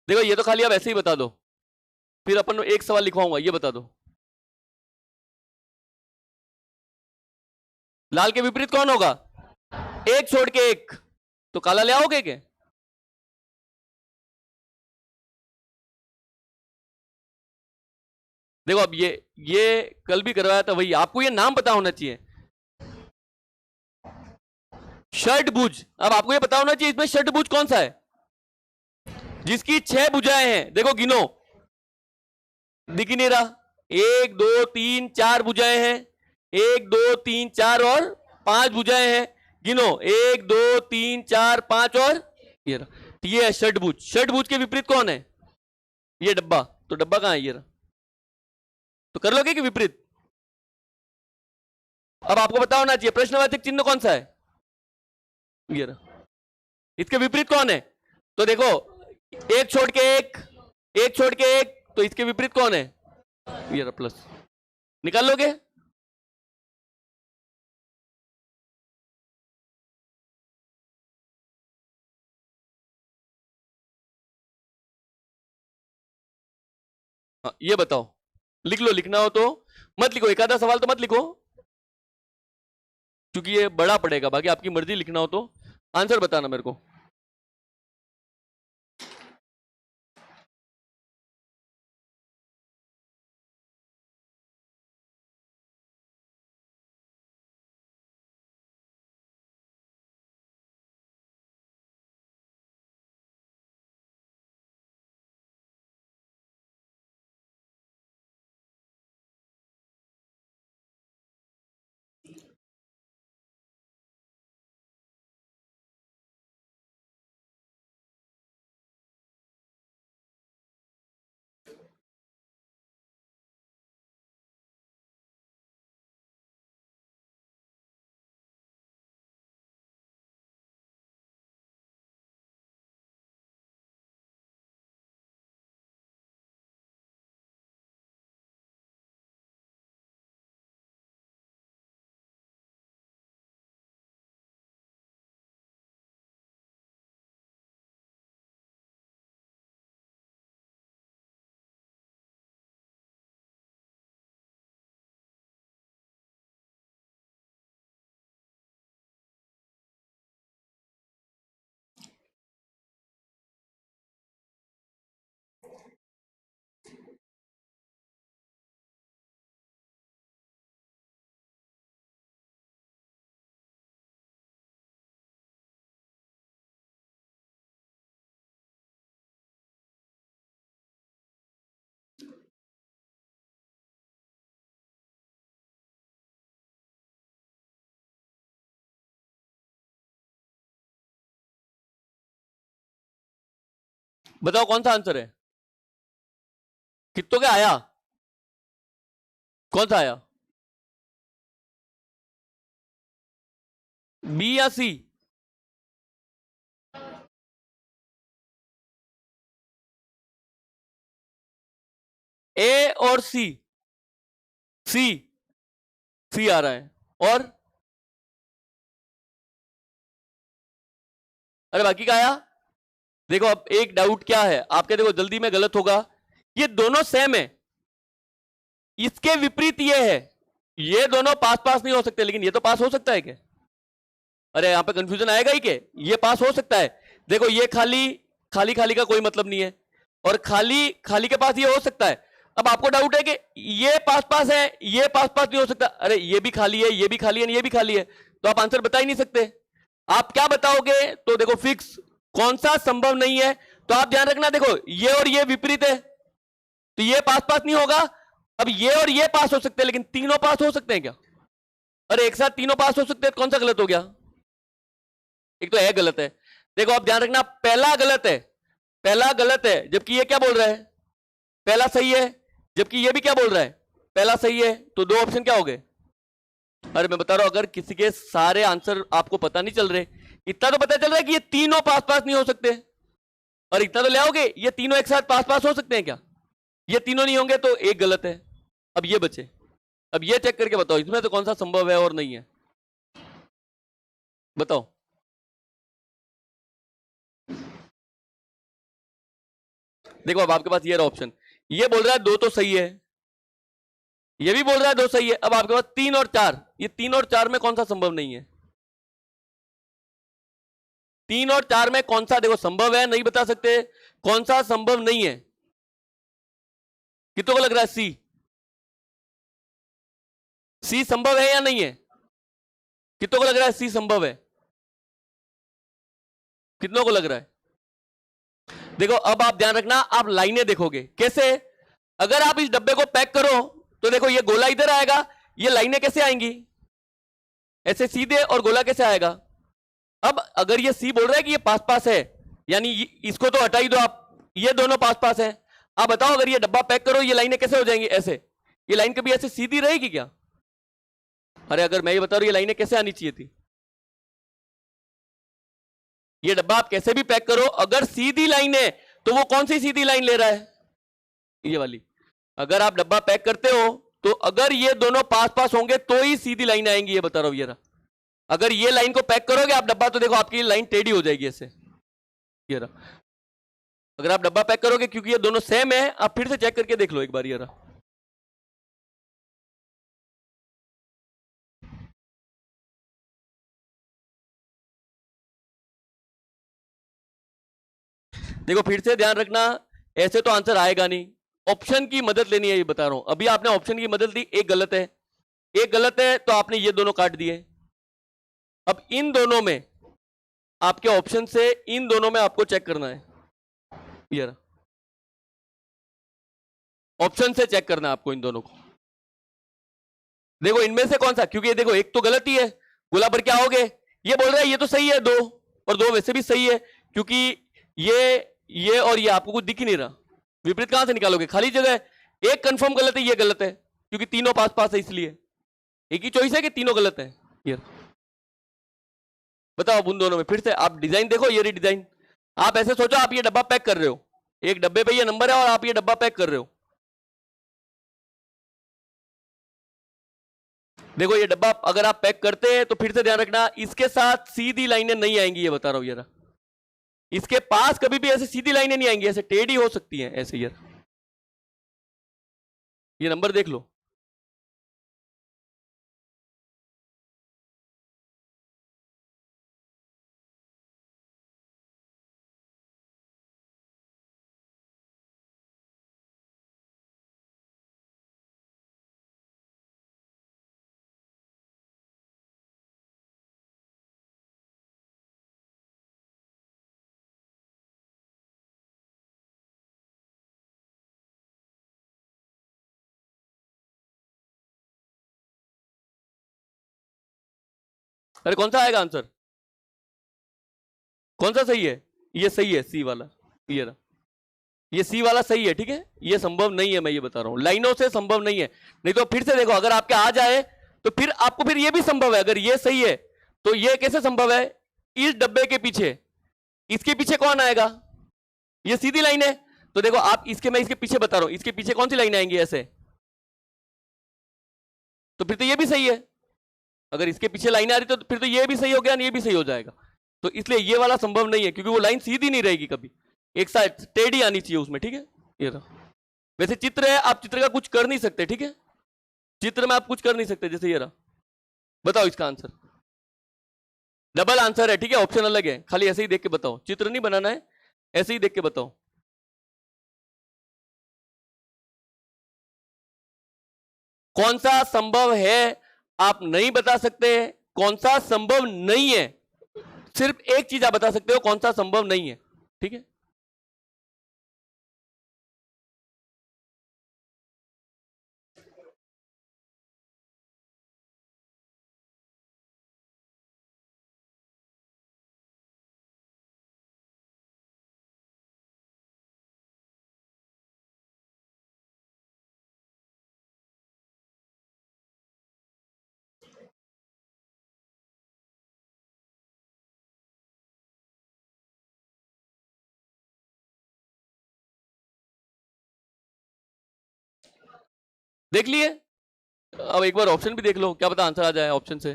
देखो ये तो खाली आप ऐसे ही बता दो, फिर अपन एक सवाल लिखवाऊंगा, ये बता दो लाल के विपरीत कौन होगा? एक छोड़ के एक, तो काला ले आओगे क्या? देखो अब ये कल भी करवाया था वही, आपको ये नाम पता होना चाहिए, षटभुज। अब आपको ये पता होना चाहिए इसमें षटभुज कौन सा है, जिसकी छह भुजाएं हैं, देखो गिनो, दिख ही नहीं रहा, एक दो तीन चार भुजाएं हैं, एक दो तीन चार और पांच भुजाएं हैं, गिनो, एक दो तीन चार पांच और ये रहा, तो ये है षटभुज। षटभुज के विपरीत कौन है? ये डब्बा, तो डब्बा कहां है? ये रहा, तो कर लोगे कि विपरीत? अब आपको पता होना चाहिए प्रश्नवाचक चिन्ह कौन सा है, ये रहा, इसके विपरीत कौन है? तो देखो, एक छोड़ के एक छोड़ के एक, तो इसके विपरीत कौन है? ये रहा प्लस, निकाल लोगे? हाँ, ये बताओ, लिख लो, लिखना हो तो मत लिखो, एक आधा सवाल तो मत लिखो, क्योंकि ये बड़ा पड़ेगा, बाकी आपकी मर्जी, लिखना हो तो आंसर बताना मेरे को। बताओ कौन सा आंसर है, कितनों का आया, कौन सा आया? बी या सी? ए और सी? सी? सी आ रहा है। और अरे बाकी का आया? देखो अब एक डाउट क्या है आपके, देखो जल्दी में गलत होगा, ये दोनों सेम है, इसके विपरीत ये है, ये दोनों पास पास नहीं हो सकते, लेकिन ये तो पास हो सकता है क्या? अरे यहां पे कंफ्यूजन आएगा ही के, ये पास हो सकता है। देखो ये खाली खाली खाली का कोई मतलब नहीं है, और खाली खाली के पास ये हो सकता है। अब आपको डाउट है कि ये पास पास है, ये पास पास नहीं हो सकता, अरे ये भी खाली है, ये भी खाली है, ये भी खाली है, तो आप आंसर बता ही नहीं सकते। आप क्या बताओगे? तो देखो फिक्स कौन सा संभव नहीं है, तो आप ध्यान रखना, देखो ये और ये विपरीत है, तो ये पास पास नहीं होगा। अब ये और ये पास हो सकते हैं, लेकिन तीनों पास हो सकते हैं क्या? अरे एक साथ तीनों पास हो सकते हैं, कौन सा गलत हो गया? एक तो है गलत है। देखो आप ध्यान रखना, पहला गलत है, पहला गलत है, जबकि ये क्या बोल रहा है? पहला सही है, जबकि ये भी क्या बोल रहा है? पहला सही है, तो दो ऑप्शन क्या हो गए? अरे मैं बता रहा हूं, अगर किसी के सारे आंसर आपको पता नहीं चल रहे, इतना तो पता चल रहा है कि ये तीनों पास पास नहीं हो सकते, और इतना तो ले आओगे ये तीनों एक साथ पास पास हो सकते हैं क्या? ये तीनों नहीं होंगे तो एक गलत है। अब ये बचे, अब ये चेक करके बताओ इसमें तो कौन सा संभव है और नहीं है, बताओ। देखो अब आपके पास ये रहा ऑप्शन, ये बोल रहा है दो तो सही है, ये भी बोल रहा है दो सही है, अब आपके पास तीन और चार, ये तीन और चार में कौन सा संभव नहीं है? तीन और चार में कौन सा देखो संभव है, नहीं बता सकते, कौन सा संभव नहीं है? कितनों को लग रहा है सी? सी संभव है या नहीं है? कितनों को लग रहा है सी संभव है? कितनों को लग रहा है? देखो अब आप ध्यान रखना, आप लाइनें देखोगे कैसे, अगर आप इस डब्बे को पैक करो तो देखो ये गोला इधर आएगा, ये लाइनें कैसे आएंगी? ऐसे सीधे, और गोला कैसे आएगा? अब अगर ये सी बोल रहा है कि ये पास पास है, यानी इसको तो हटा ही दो आप, ये दोनों पास पास है। आप बताओ अगर ये डब्बा पैक करो ये लाइनें कैसे हो जाएंगी? ऐसे, ये लाइन कभी ऐसे सीधी रहेगी क्या? अरे अगर मैं ये बता रहा हूं ये लाइनें कैसे आनी चाहिए थी, ये डब्बा आप कैसे भी पैक करो, अगर सीधी लाइन है तो वो कौन सी सीधी लाइन ले रहा है? ये वाली। अगर आप डब्बा पैक करते हो तो अगर ये दोनों पास पास होंगे तो ही सीधी लाइन आएंगी, ये बता रहा हूं ये रहा। अगर ये लाइन को पैक करोगे आप डब्बा, तो देखो आपकी लाइन टेढ़ी हो जाएगी ऐसे, ये रहा। अगर आप डब्बा पैक करोगे, क्योंकि ये दोनों सेम है, आप फिर से चेक करके देख लो एक बार, ये रहा। देखो फिर से ध्यान रखना, ऐसे तो आंसर आएगा नहीं, ऑप्शन की मदद लेनी है, ये बता रहा हूं। अभी आपने ऑप्शन की मदद ली, एक गलत है, एक गलत है, तो आपने ये दोनों काट दिए। अब इन दोनों में आपके ऑप्शन से, इन दोनों में आपको चेक करना है, ये रहा। ऑप्शन से चेक करना है आपको इन दोनों को। देखो इनमें से कौन सा, क्योंकि ये देखो एक तो गलत ही है, गोला पर क्या हो गए? ये बोल रहा है ये तो सही है दो, और दो वैसे भी सही है, क्योंकि ये और ये आपको कुछ दिख ही नहीं रहा, विपरीत कहां से निकालोगे? खाली जगह है। एक कंफर्म गलत है, ये गलत है, क्योंकि तीनों पास पास है, इसलिए एक ही चॉइस है कि तीनों गलत है। ये बताओ अब उन दोनों में फिर से आप डिजाइन देखो, ये रही डिजाइन। आप ऐसे सोचो आप ये डब्बा पैक कर रहे हो, एक डब्बे पे ये नंबर है और आप ये डब्बा पैक कर रहे हो। देखो ये डब्बा अगर आप पैक करते हैं तो फिर से ध्यान रखना, इसके साथ सीधी लाइनें नहीं आएंगी, ये बता रहा हूं, ये रहा। इसके पास कभी भी ऐसे सीधी लाइनें नहीं आएंगी, ऐसे टेढ़ी हो सकती हैं ऐसे, ये नंबर देख लो। अरे कौन सा आएगा आंसर, कौन सा सही है? ये सही है, सी वाला, ये रहा। ये सी वाला सही है, ठीक है, ये संभव नहीं है, मैं ये बता रहा हूं, लाइनों से संभव नहीं है। नहीं तो फिर से देखो, अगर आपके आ जाए तो फिर आपको फिर ये भी संभव है, अगर ये सही है तो ये कैसे संभव है? इस डब्बे के पीछे, इसके पीछे कौन आएगा? ये सीधी लाइन है। तो देखो आप इसके, मैं इसके पीछे बता रहा हूं, इसके पीछे कौन सी लाइन आएंगी ऐसे? तो फिर तो ये भी सही है। अगर इसके पीछे लाइन आ रही तो फिर तो ये भी सही हो गया, ये भी सही हो जाएगा। तो इसलिए ये वाला संभव नहीं है, क्योंकि वो लाइन सीधी नहीं रहेगी कभी, एक साइड टेढ़ी आनी चाहिए उसमें, ठीक है। ये रहा। वैसे चित्र है, आप चित्र का कुछ कर नहीं सकते, ठीक है, चित्र में आप कुछ कर नहीं सकते। जैसे ये रहा, बताओ इसका आंसर। डबल आंसर है, ठीक है, ऑप्शन अलग है, खाली ऐसे ही देख के बताओ, चित्र नहीं बनाना है, ऐसे ही देख के बताओ। कौन सा संभव है आप नहीं बता सकते, कौन सा संभव नहीं है, सिर्फ एक चीज आप बता सकते हो, कौन सा संभव नहीं है, ठीक है। देख लिए, अब एक बार ऑप्शन भी देख लो, क्या पता आंसर आ जाए ऑप्शन से।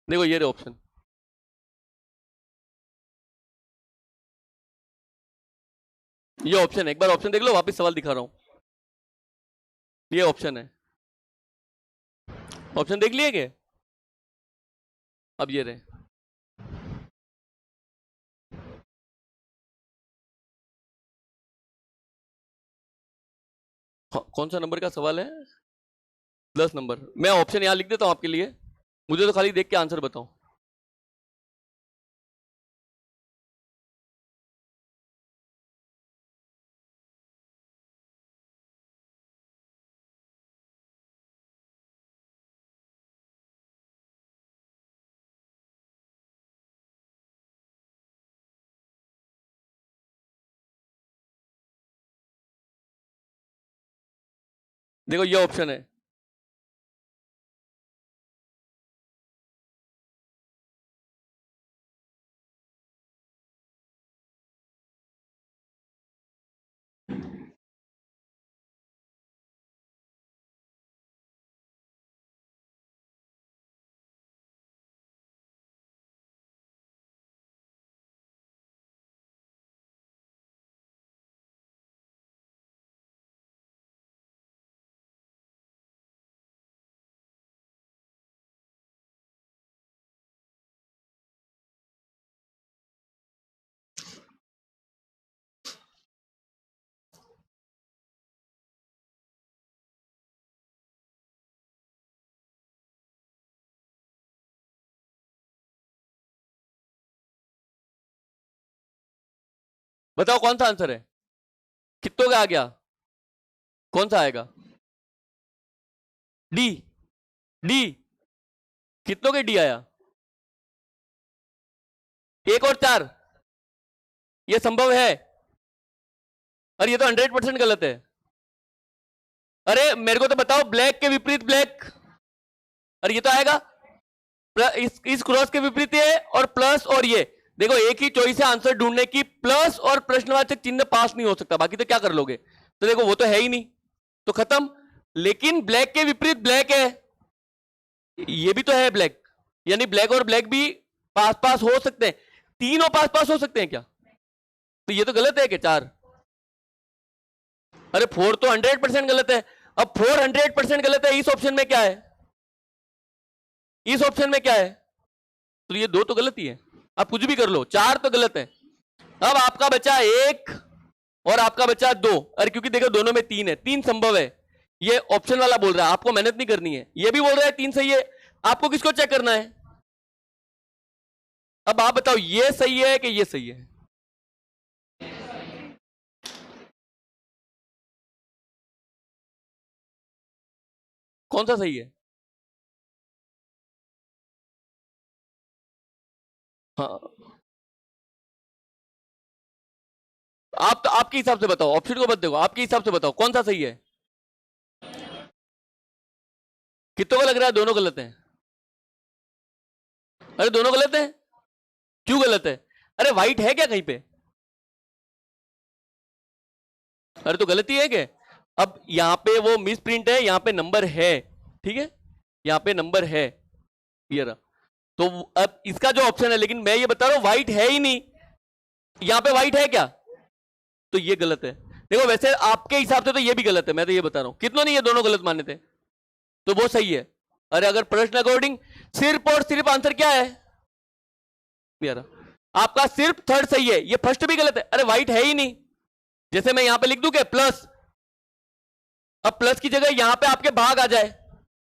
देखो ये रहे ऑप्शन, ये ऑप्शन है, एक बार ऑप्शन देख लो, वापस सवाल दिखा रहा हूं, ये ऑप्शन है, ऑप्शन देख लिए क्या? अब ये रहे, हाँ, कौन सा नंबर का सवाल है? 10 नंबर। मैं ऑप्शन यहां लिख देता हूं आपके लिए, मुझे तो खाली देख के आंसर बताओ। देखो ये ऑप्शन है, बताओ कौन सा आंसर है, कितनों का आ गया, कौन सा आएगा? डी, डी, कितनों के डी आया? 1 और 4, ये संभव है? अरे ये तो 100% गलत है। अरे मेरे को तो बताओ, ब्लैक के विपरीत ब्लैक, अरे ये तो आएगा, इस क्रॉस के विपरीत ये और प्लस, और ये देखो एक ही चॉइस है आंसर ढूंढने की, प्लस और प्रश्नवाचक चिन्ह पास नहीं हो सकता, बाकी तो क्या कर लोगे? तो देखो वो तो है ही नहीं, तो खत्म। लेकिन ब्लैक के विपरीत ब्लैक है, ये भी तो है ब्लैक, यानी ब्लैक और ब्लैक भी पास पास हो सकते हैं, तीनों पास पास हो सकते हैं क्या? तो ये तो गलत है कि 4? अरे 4 तो 100% गलत है। अब 4 100% गलत है, इस ऑप्शन में क्या है, इस ऑप्शन में क्या है? तो ये 2 तो गलत ही है, आप कुछ भी कर लो, 4 तो गलत है। अब आपका बचा 1 और आपका बचा 2, अरे क्योंकि देखो दोनों में 3 है, 3 संभव है, ये ऑप्शन वाला बोल रहा है आपको मेहनत नहीं करनी है, ये भी बोल रहा है 3 सही है, आपको किसको चेक करना है? अब आप बताओ ये सही है कि ये सही है? कौन सा सही है? हाँ, आप तो आपके हिसाब से बताओ, ऑप्शन को मत देखो, आपके हिसाब से बताओ कौन सा सही है? कितनों को लग रहा है दोनों गलत हैं? अरे दोनों गलत हैं, क्यों गलत है? अरे व्हाइट है क्या कहीं पे? अरे तो गलती है क्या? अब यहां पे वो मिस प्रिंट है, यहां पे नंबर है, ठीक है, यहां पे नंबर है, ये रहा। तो अब इसका जो ऑप्शन है, लेकिन मैं ये बता रहा हूं व्हाइट है ही नहीं, यहां पे व्हाइट है क्या? तो ये गलत है। देखो वैसे आपके हिसाब से तो ये भी गलत है, मैं तो ये बता रहा हूं, कितनों ने ये दोनों गलत माने थे, तो वो सही है। अरे अगर प्रश्न अकॉर्डिंग सिर्फ और सिर्फ आंसर क्या है यार, आपका सिर्फ थर्ड सही है, ये फर्स्ट भी गलत है। अरे व्हाइट है ही नहीं, जैसे मैं यहां पे लिख दूं क्या प्लस, अब प्लस की जगह यहां पे आपके भाग आ जाए,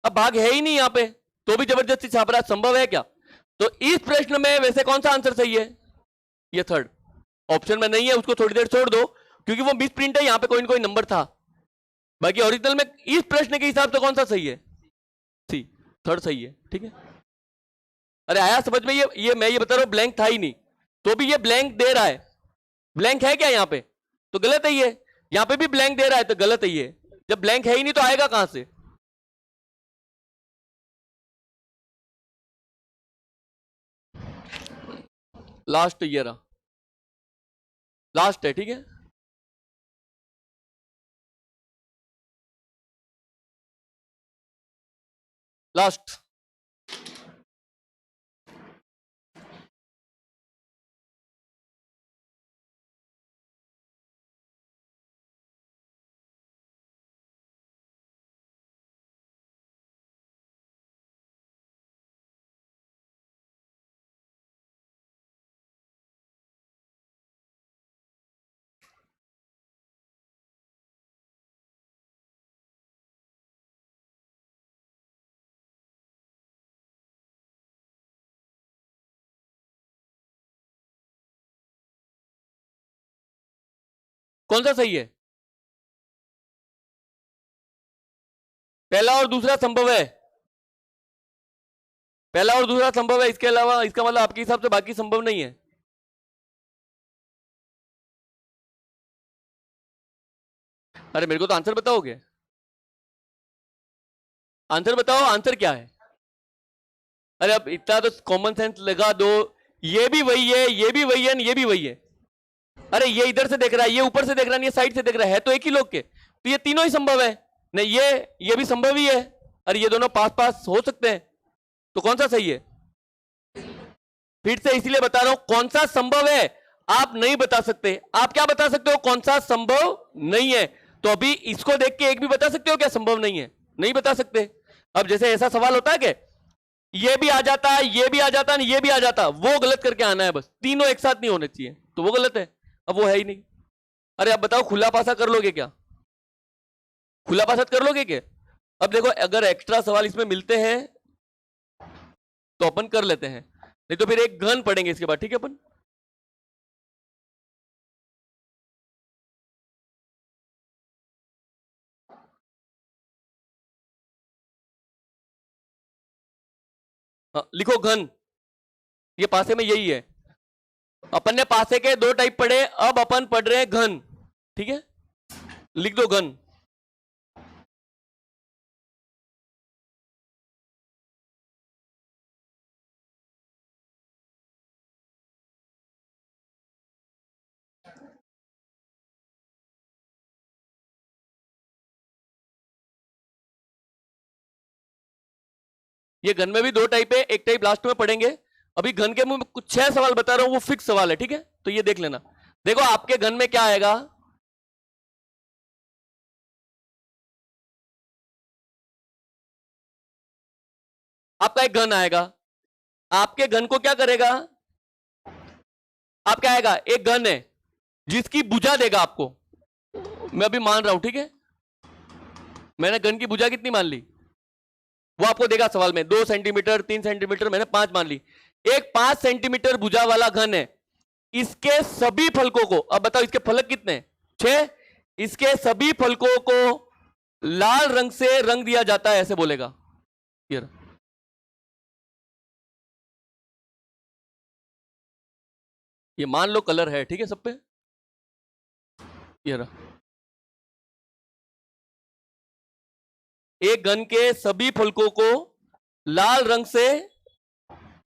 अब भाग है ही नहीं यहां पे, तो भी जबरदस्ती छाप रहा, संभव है क्या? तो इस प्रश्न में वैसे कौन सा आंसर सही है? ये थर्ड ऑप्शन में नहीं है, उसको थोड़ी देर छोड़ दो, क्योंकि वो मिस प्रिंट है, यहां पे कोई ना कोई नंबर था। बाकी ओरिजिनल में इस प्रश्न के हिसाब से कौन सा सही है? सी, थर्ड सही है, ठीक है। अरे आया समझ में? ये मैं ये बता रहा हूं ब्लैंक था ही नहीं, तो भी ये ब्लैंक दे रहा है, ब्लैंक है क्या यहां पे? तो गलत है ये। यहां पे भी ब्लैंक दे रहा है, तो गलत है ये। जब ब्लैंक है ही नहीं तो आएगा कहां से? लास्ट ये रहा, लास्ट है, ठीक है। लास्ट, कौन सा सही है? पहला और दूसरा संभव है, पहला और दूसरा संभव है, इसके अलावा इसका मतलब आपके हिसाब से बाकी संभव नहीं है। अरे मेरे को तो आंसर बताओगे, आंसर बताओ, आंसर क्या है? अरे अब इतना तो कॉमन सेंस लगा दो, ये भी वही है, ये भी वही है, ये भी वही है। अरे ये इधर से देख रहा है, ये ऊपर से देख रहा है, ये साइड से देख रहा है तो एक ही लोग के, तो ये तीनों ही संभव है। नहीं ये भी संभव ही है। अरे ये दोनों पास पास हो सकते हैं, तो कौन सा सही है? फिर से इसलिए बता रहा हूं, कौन सा संभव है आप नहीं बता सकते। आप क्या बता सकते हो? कौन सा संभव नहीं है। तो अभी इसको देख के एक भी बता सकते हो क्या संभव नहीं है? नहीं बता सकते। अब जैसे ऐसा सवाल होता है कि ये भी आ जाता है, ये भी आ जाता है, ये भी आ जाता, वो गलत करके आना है, बस तीनों एक साथ नहीं होने चाहिए, तो वो गलत है। अब वो है ही नहीं। अरे अब बताओ खुला पासा कर लोगे क्या? खुला पासा कर लोगे क्या? अब देखो अगर एक्स्ट्रा सवाल इसमें मिलते हैं तो अपन कर लेते हैं, नहीं तो फिर एक घन पढ़ेंगे इसके बाद, ठीक है अपन। हाँ, लिखो घन, ये पासे में यही है। अपन ने पासे के दो टाइप पढ़े, अब अपन पढ़ रहे हैं घन, ठीक है। लिख दो घन। ये घन में भी दो टाइप है, एक टाइप लास्ट में पढ़ेंगे। अभी घन के मुंह कुछ 6 सवाल बता रहा हूं, वो फिक्स सवाल है, ठीक है, तो ये देख लेना। देखो आपके घन में क्या आएगा, आपका एक घन आएगा, आपके घन को क्या करेगा, आप क्या आएगा, एक घन है जिसकी भुजा देगा आपको, मैं अभी मान रहा हूं, ठीक है, मैंने घन की भुजा कितनी मान ली, वो आपको देगा सवाल में, 2 सेंटीमीटर 3 सेंटीमीटर, मैंने 5 मान ली। एक 5 सेंटीमीटर भुजा वाला घन है, इसके सभी फलकों को, अब बताओ इसके फलक कितने हैं? 6। इसके सभी फलकों को लाल रंग से रंग दिया जाता है, ऐसे बोलेगा। ये मान लो कलर है, ठीक है, सब पे। ये रहा। एक घन के सभी फलकों को लाल रंग से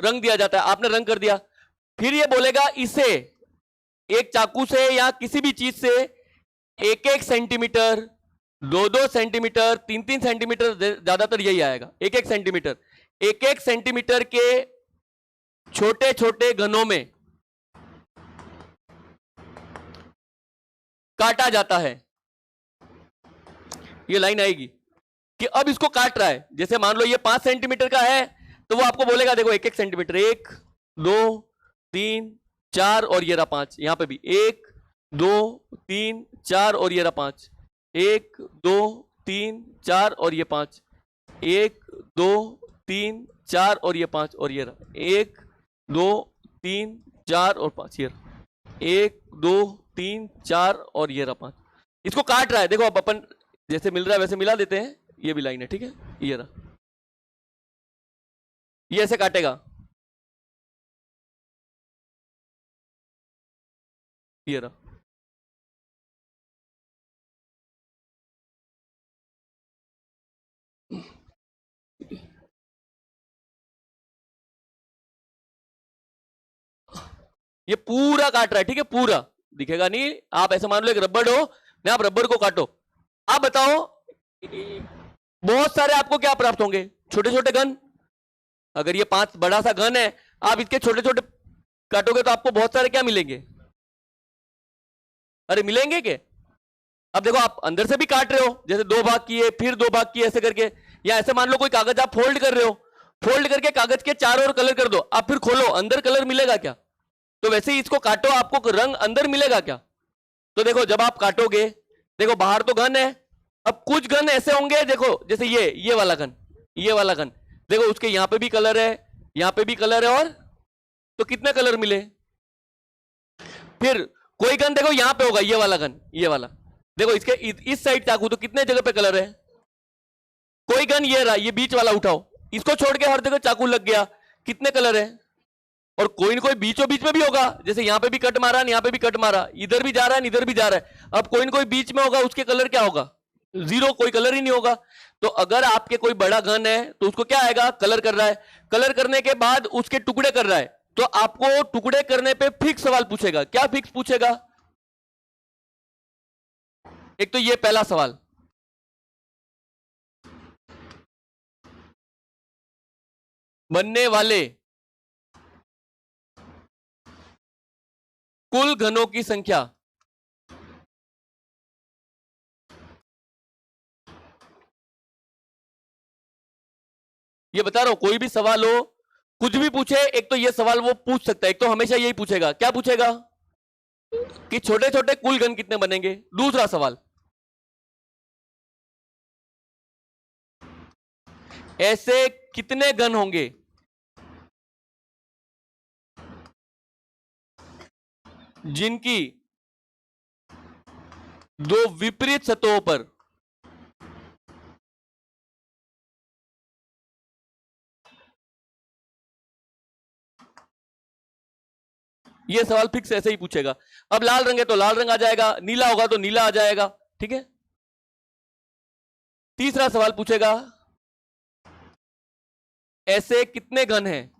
रंग दिया जाता है, आपने रंग कर दिया। फिर ये बोलेगा इसे एक चाकू से या किसी भी चीज से 1-1 सेंटीमीटर, 2-2 सेंटीमीटर, 3-3 सेंटीमीटर, ज्यादातर यही आएगा 1-1 सेंटीमीटर, 1-1 सेंटीमीटर के छोटे छोटे घनों में काटा जाता है। ये लाइन आएगी कि अब इसको काट रहा है। जैसे मान लो ये 5 सेंटीमीटर का है तो वो आपको बोलेगा देखो 1-1 सेंटीमीटर, 1, 2, 3, 4 और ये रहा 5। यहां पे भी 1, 2, 3, 4 और ये रहा 5, 1, 2, 3, 4 और ये 5, 1, 2, 3, 4 और ये 5 और ये रहा 1, 2, 3, 4 और 5, ये रहा 1, 2, 3, 4 और ये रहा 5। इसको काट रहा है। देखो अब अपन जैसे मिल रहा है वैसे मिला देते हैं। ये भी लाइन है, ठीक है, ये रहा, ये ऐसे काटेगा, ये रहा, ये पूरा काट रहा है, ठीक है, पूरा दिखेगा नहीं। आप ऐसे मान लो एक रबड़ हो, ना आप रबड़ को काटो। आप बताओ बहुत सारे आपको क्या प्राप्त होंगे? छोटे छोटे घन। अगर ये 5 बड़ा सा घन है, आप इसके छोटे छोटे काटोगे तो आपको बहुत सारे क्या मिलेंगे? अरे मिलेंगे क्या? अब देखो आप अंदर से भी काट रहे हो, जैसे 2 भाग किए फिर 2 भाग किए ऐसे करके, या ऐसे मान लो कोई कागज आप फोल्ड कर रहे हो, फोल्ड करके कागज के चारों ओर कलर कर दो, आप फिर खोलो, अंदर कलर मिलेगा क्या? तो वैसे ही इसको काटो, आपको रंग अंदर मिलेगा क्या? तो देखो जब आप काटोगे, देखो बाहर तो घन है, अब कुछ घन ऐसे होंगे, देखो जैसे ये वाला घन, ये वाला घन, देखो उसके यहां पे भी कलर है, यहां पे भी कलर है, और तो कितने कलर मिले? फिर कोई घन देखो यहां पे होगा, ये वाला घन, ये वाला, देखो इसके इस साइड चाकू तो कितने जगह पे कलर है? कोई घन ये रहा, ये बीच वाला उठाओ, इसको छोड़ के हर जगह चाकू लग गया, कितने कलर है? और कोई ना कोई बीचों बीच में भी होगा, जैसे यहां पे भी कट मारा, यहां पे भी कट मारा, इधर भी जा रहा है, इधर भी जा रहा है, अब कोई ना कोई बीच में होगा, उसके कलर क्या होगा? 0, कोई कलर ही नहीं होगा। तो अगर आपके कोई बड़ा घन है तो उसको क्या आएगा? कलर कर रहा है, कलर करने के बाद उसके टुकड़े कर रहा है, तो आपको टुकड़े करने पे फिक्स सवाल पूछेगा। क्या फिक्स पूछेगा? एक तो ये पहला सवाल, बनने वाले कुल घनों की संख्या, ये बता रहा हूं, कोई भी सवाल हो, कुछ भी पूछे, एक तो ये सवाल वो पूछ सकता है, एक तो हमेशा यही पूछेगा। क्या पूछेगा? कि छोटे छोटे कुल घन कितने बनेंगे। दूसरा सवाल, ऐसे कितने घन होंगे जिनकी 2 विपरीत सतहों पर ये सवाल फिक्स ऐसे ही पूछेगा। अब लाल रंग है तो लाल रंग आ जाएगा, नीला होगा तो नीला आ जाएगा, ठीक है। तीसरा सवाल पूछेगा, ऐसे कितने घन हैं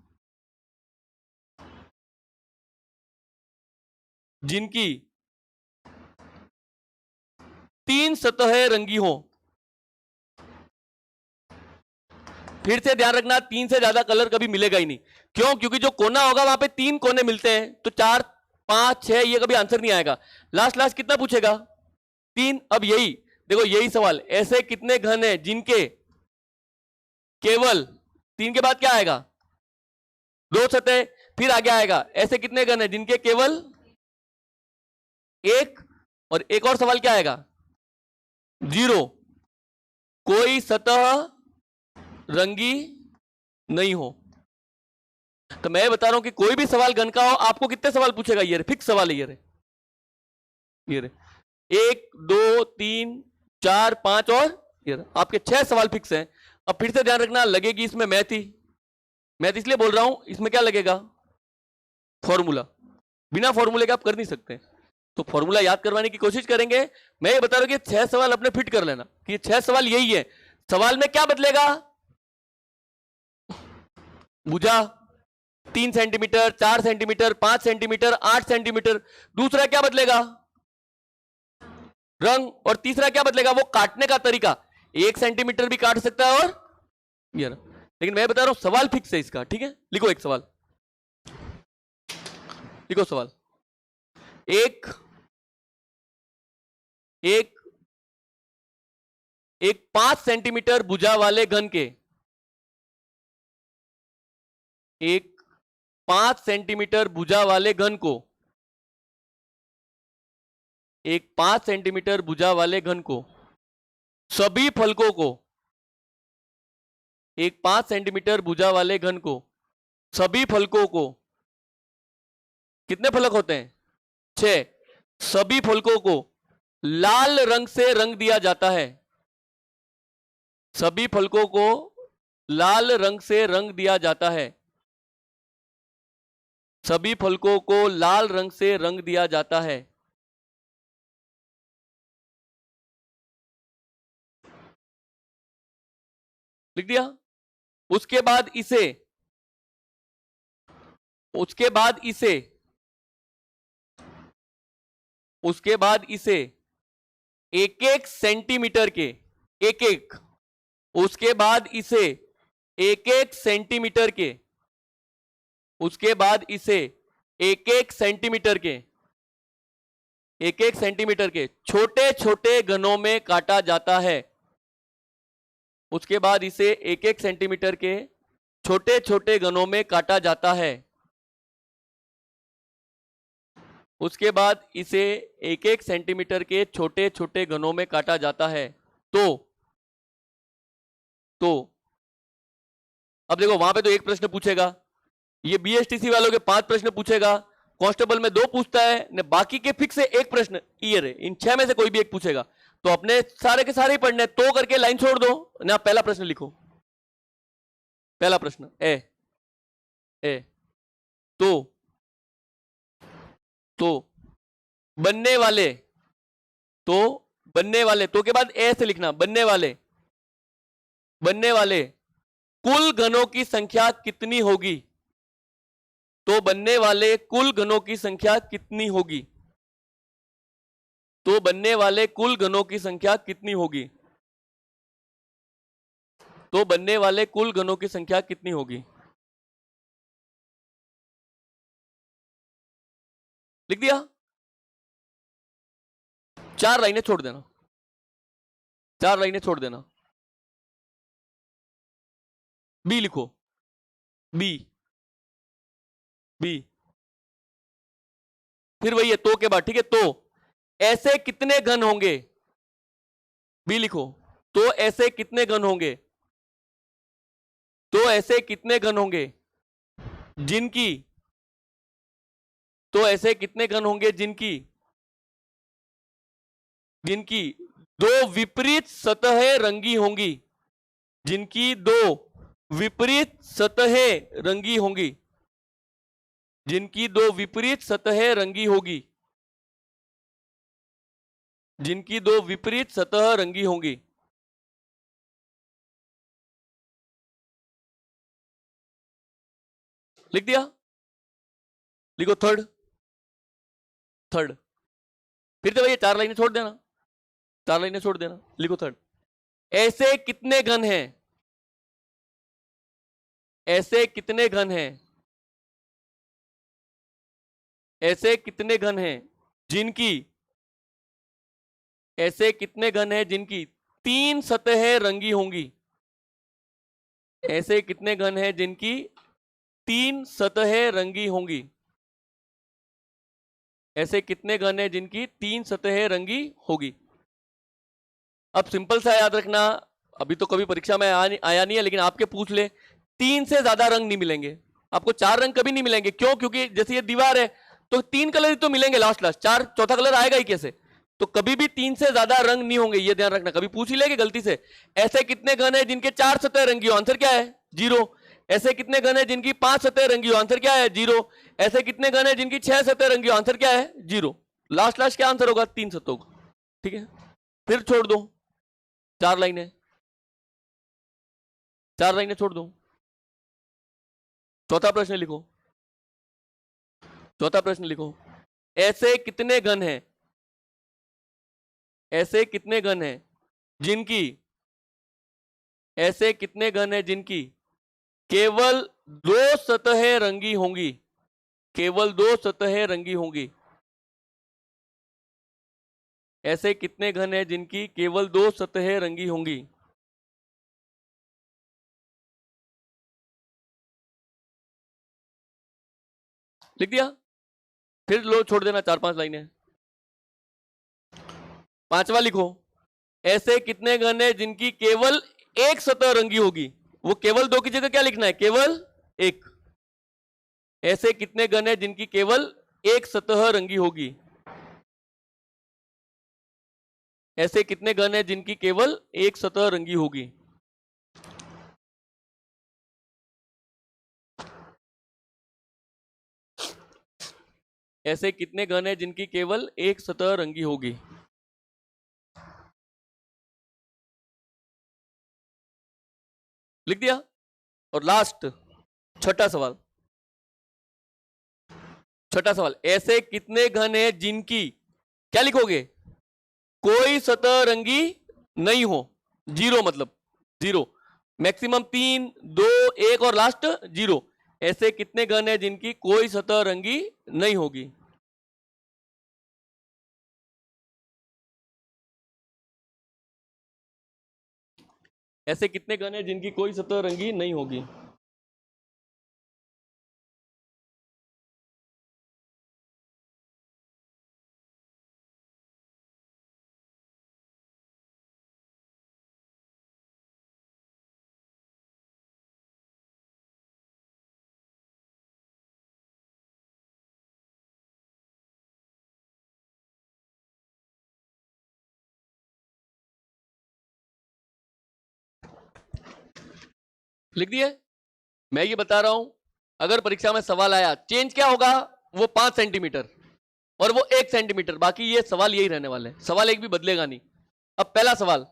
जिनकी 3 सतहें रंगी हो। फिर से ध्यान रखना, 3 से ज्यादा कलर कभी मिलेगा ही नहीं। क्यों? क्योंकि जो कोना होगा वहां पे 3 कोने मिलते हैं, तो 4, 5, 6 ये कभी आंसर नहीं आएगा। लास्ट कितना पूछेगा? 3। अब यही देखो, यही सवाल, ऐसे कितने घन हैं जिनके केवल 3 के बाद क्या आएगा? 2 सतह। फिर आगे आएगा, ऐसे कितने घन हैं जिनके केवल 1, और एक और सवाल क्या आएगा? 0, कोई सतह रंगी नहीं हो। तो मैं बता रहा हूं कि कोई भी सवाल घन का हो, आपको कितने सवाल पूछेगा? ये फिक्स सवाल है, ये रे 1, 2, 3, 4, 5 और ये आपके 6 सवाल फिक्स हैं। अब फिर से ध्यान रखना, लगेगी इसमें मैथ ही। मैथ इसलिए बोल रहा हूं, इसमें क्या लगेगा? फॉर्मूला। बिना फॉर्मूले के आप कर नहीं सकते, तो फॉर्मूला याद करवाने की कोशिश करेंगे। मैं ये बता रहा हूं कि 6 सवाल अपने फिट कर लेना कि 6 सवाल यही है। सवाल में क्या बदलेगा? भुजा 3 सेंटीमीटर, 4 सेंटीमीटर, 5 सेंटीमीटर, 8 सेंटीमीटर। दूसरा क्या बदलेगा? रंग। और तीसरा क्या बदलेगा? वो काटने का तरीका। 1 सेंटीमीटर भी काट सकता है और ये रहा। लेकिन मैं बता रहा हूं सवाल फिक्स है इसका, ठीक है? लिखो एक सवाल, लिखो सवाल। एक 5 सेंटीमीटर भुजा वाले घन के, एक 5 सेंटीमीटर भुजा वाले घन को, एक 5 सेंटीमीटर भुजा वाले घन को सभी फलकों को, एक 5 सेंटीमीटर भुजा वाले घन को सभी फलकों को, कितने फलक होते हैं? 6। सभी फलकों को लाल रंग से रंग दिया जाता है। सभी फलकों को लाल रंग से रंग दिया जाता है। सभी फलकों को लाल रंग से रंग दिया जाता है। लिख दिया? उसके बाद इसे, उसके बाद इसे, उसके बाद इसे एक एक सेंटीमीटर के, एक एक, उसके बाद इसे एक एक सेंटीमीटर के, उसके बाद इसे एक एक सेंटीमीटर के, एक एक सेंटीमीटर के छोटे छोटे घनों में काटा जाता है। उसके बाद इसे एक एक सेंटीमीटर के छोटे छोटे घनों में काटा जाता है। उसके बाद इसे एक एक सेंटीमीटर के छोटे छोटे घनों में काटा जाता है। तो अब देखो, वहां पे तो एक प्रश्न पूछेगा, ये बीएसटीसी वालों के 5 प्रश्न पूछेगा, कांस्टेबल में 2 पूछता है ने, बाकी के फिक्स है 1 प्रश्न ईयर है। इन 6 में से कोई भी एक पूछेगा, तो अपने सारे के सारे ही पढ़ने, तो करके लाइन छोड़ दो ना। पहला प्रश्न लिखो, पहला प्रश्न ए तो बनने वाले, तो बनने वाले, तो के बाद ए से लिखना, बनने वाले, बनने वाले कुल घनों की संख्या कितनी होगी? तो बनने वाले कुल घनों की संख्या कितनी होगी? तो बनने वाले कुल घनों की संख्या कितनी होगी? तो बनने वाले कुल घनों की संख्या कितनी होगी? लिख दिया? 4 लाइनें छोड़ देना, 4 लाइनें छोड़ देना। बी लिखो, बी, बी, फिर वही है तो के बाद, ठीक है? तो ऐसे कितने घन होंगे? बी लिखो, तो ऐसे कितने घन होंगे? तो ऐसे कितने घन होंगे जिनकी, तो ऐसे कितने घन होंगे जिनकी, जिनकी 2 विपरीत सतहें रंगी होंगी, जिनकी 2 विपरीत सतहें रंगी होंगी, जिनकी 2 विपरीत सतहें रंगी होगी, जिनकी 2 विपरीत सतह रंगी होंगी। लिख दिया? लिखो थर्ड, थर्ड, फिर से भैया 4 लाइनें छोड़ देना, 4 लाइनें छोड़ देना। लिखो थर्ड, ऐसे कितने घन हैं, ऐसे कितने घन हैं, ऐसे कितने घन हैं जिनकी, ऐसे कितने घन हैं जिनकी 3 सतहें रंगी होंगी? ऐसे कितने घन हैं जिनकी 3 सतहें रंगी होंगी? ऐसे कितने घन हैं जिनकी 3 सतहें रंगी होगी? अब सिंपल सा याद रखना, अभी तो कभी परीक्षा में आया नहीं है, लेकिन आपके पूछ ले, 3 से ज्यादा रंग नहीं मिलेंगे आपको। 4 रंग कभी नहीं मिलेंगे। क्यों? क्योंकि जैसे ये दीवार है तो 3 कलर ही तो मिलेंगे लास्ट लास्ट, 4 चौथा कलर आएगा ही कैसे? तो कभी भी 3 से ज्यादा रंग नहीं होंगे, ये ध्यान रखना। कभी पूछ ही लेंगे गलती से, ऐसे कितने घन है जिनके 4 सतह रंगी हो? आंसर क्या है? 0। ऐसे कितने घन है जिनकी 5 सतह रंगी हो? आंसर क्या है? 0। ऐसे कितने घन है जिनकी 6 सतह रंगी हो? आंसर क्या है? 0। लास्ट लास्ट क्या आंसर होगा? 3 सतहों का, ठीक है? फिर छोड़ दो, 4 लाइनें। 4 लाइनें छोड़ दो। चौथा प्रश्न लिखो। चौथा प्रश्न लिखो, ऐसे कितने घन हैं, ऐसे कितने घन हैं जिनकी, ऐसे कितने घन हैं जिनकी केवल 2 सतहें रंगी होंगी, केवल 2 सतहें रंगी होंगी। ऐसे कितने घन हैं जिनकी केवल 2 सतहें रंगी होंगी। लिख दिया? फिर लो छोड़ देना 4-5 लाइनें। 5वां लिखो, ऐसे कितने घन हैं जिनकी केवल 1 सतह रंगी होगी। वो केवल 2 की जगह क्या लिखना है, केवल 1। ऐसे कितने घन हैं जिनकी केवल 1 सतह रंगी होगी। ऐसे कितने घन हैं जिनकी केवल 1 सतह रंगी होगी। ऐसे कितने घन हैं जिनकी केवल 1 सतह रंगी होगी। लिख दिया? और लास्ट छठा सवाल, छठा सवाल, ऐसे कितने घन हैं जिनकी, क्या लिखोगे, कोई सतह रंगी नहीं हो। 0 मतलब 0, मैक्सिमम 3, 2, 1 और लास्ट 0। ऐसे कितने घन हैं जिनकी कोई सतह रंगी नहीं होगी। ऐसे कितने घन हैं जिनकी कोई सतह रंगी नहीं होगी। लिख दिए? मैं ये बता रहा हूं, अगर परीक्षा में सवाल आया चेंज क्या होगा, वो 5 सेंटीमीटर और वो 1 सेंटीमीटर, बाकी ये सवाल यही रहने वाले, सवाल एक भी बदलेगा नहीं। अब पहला सवाल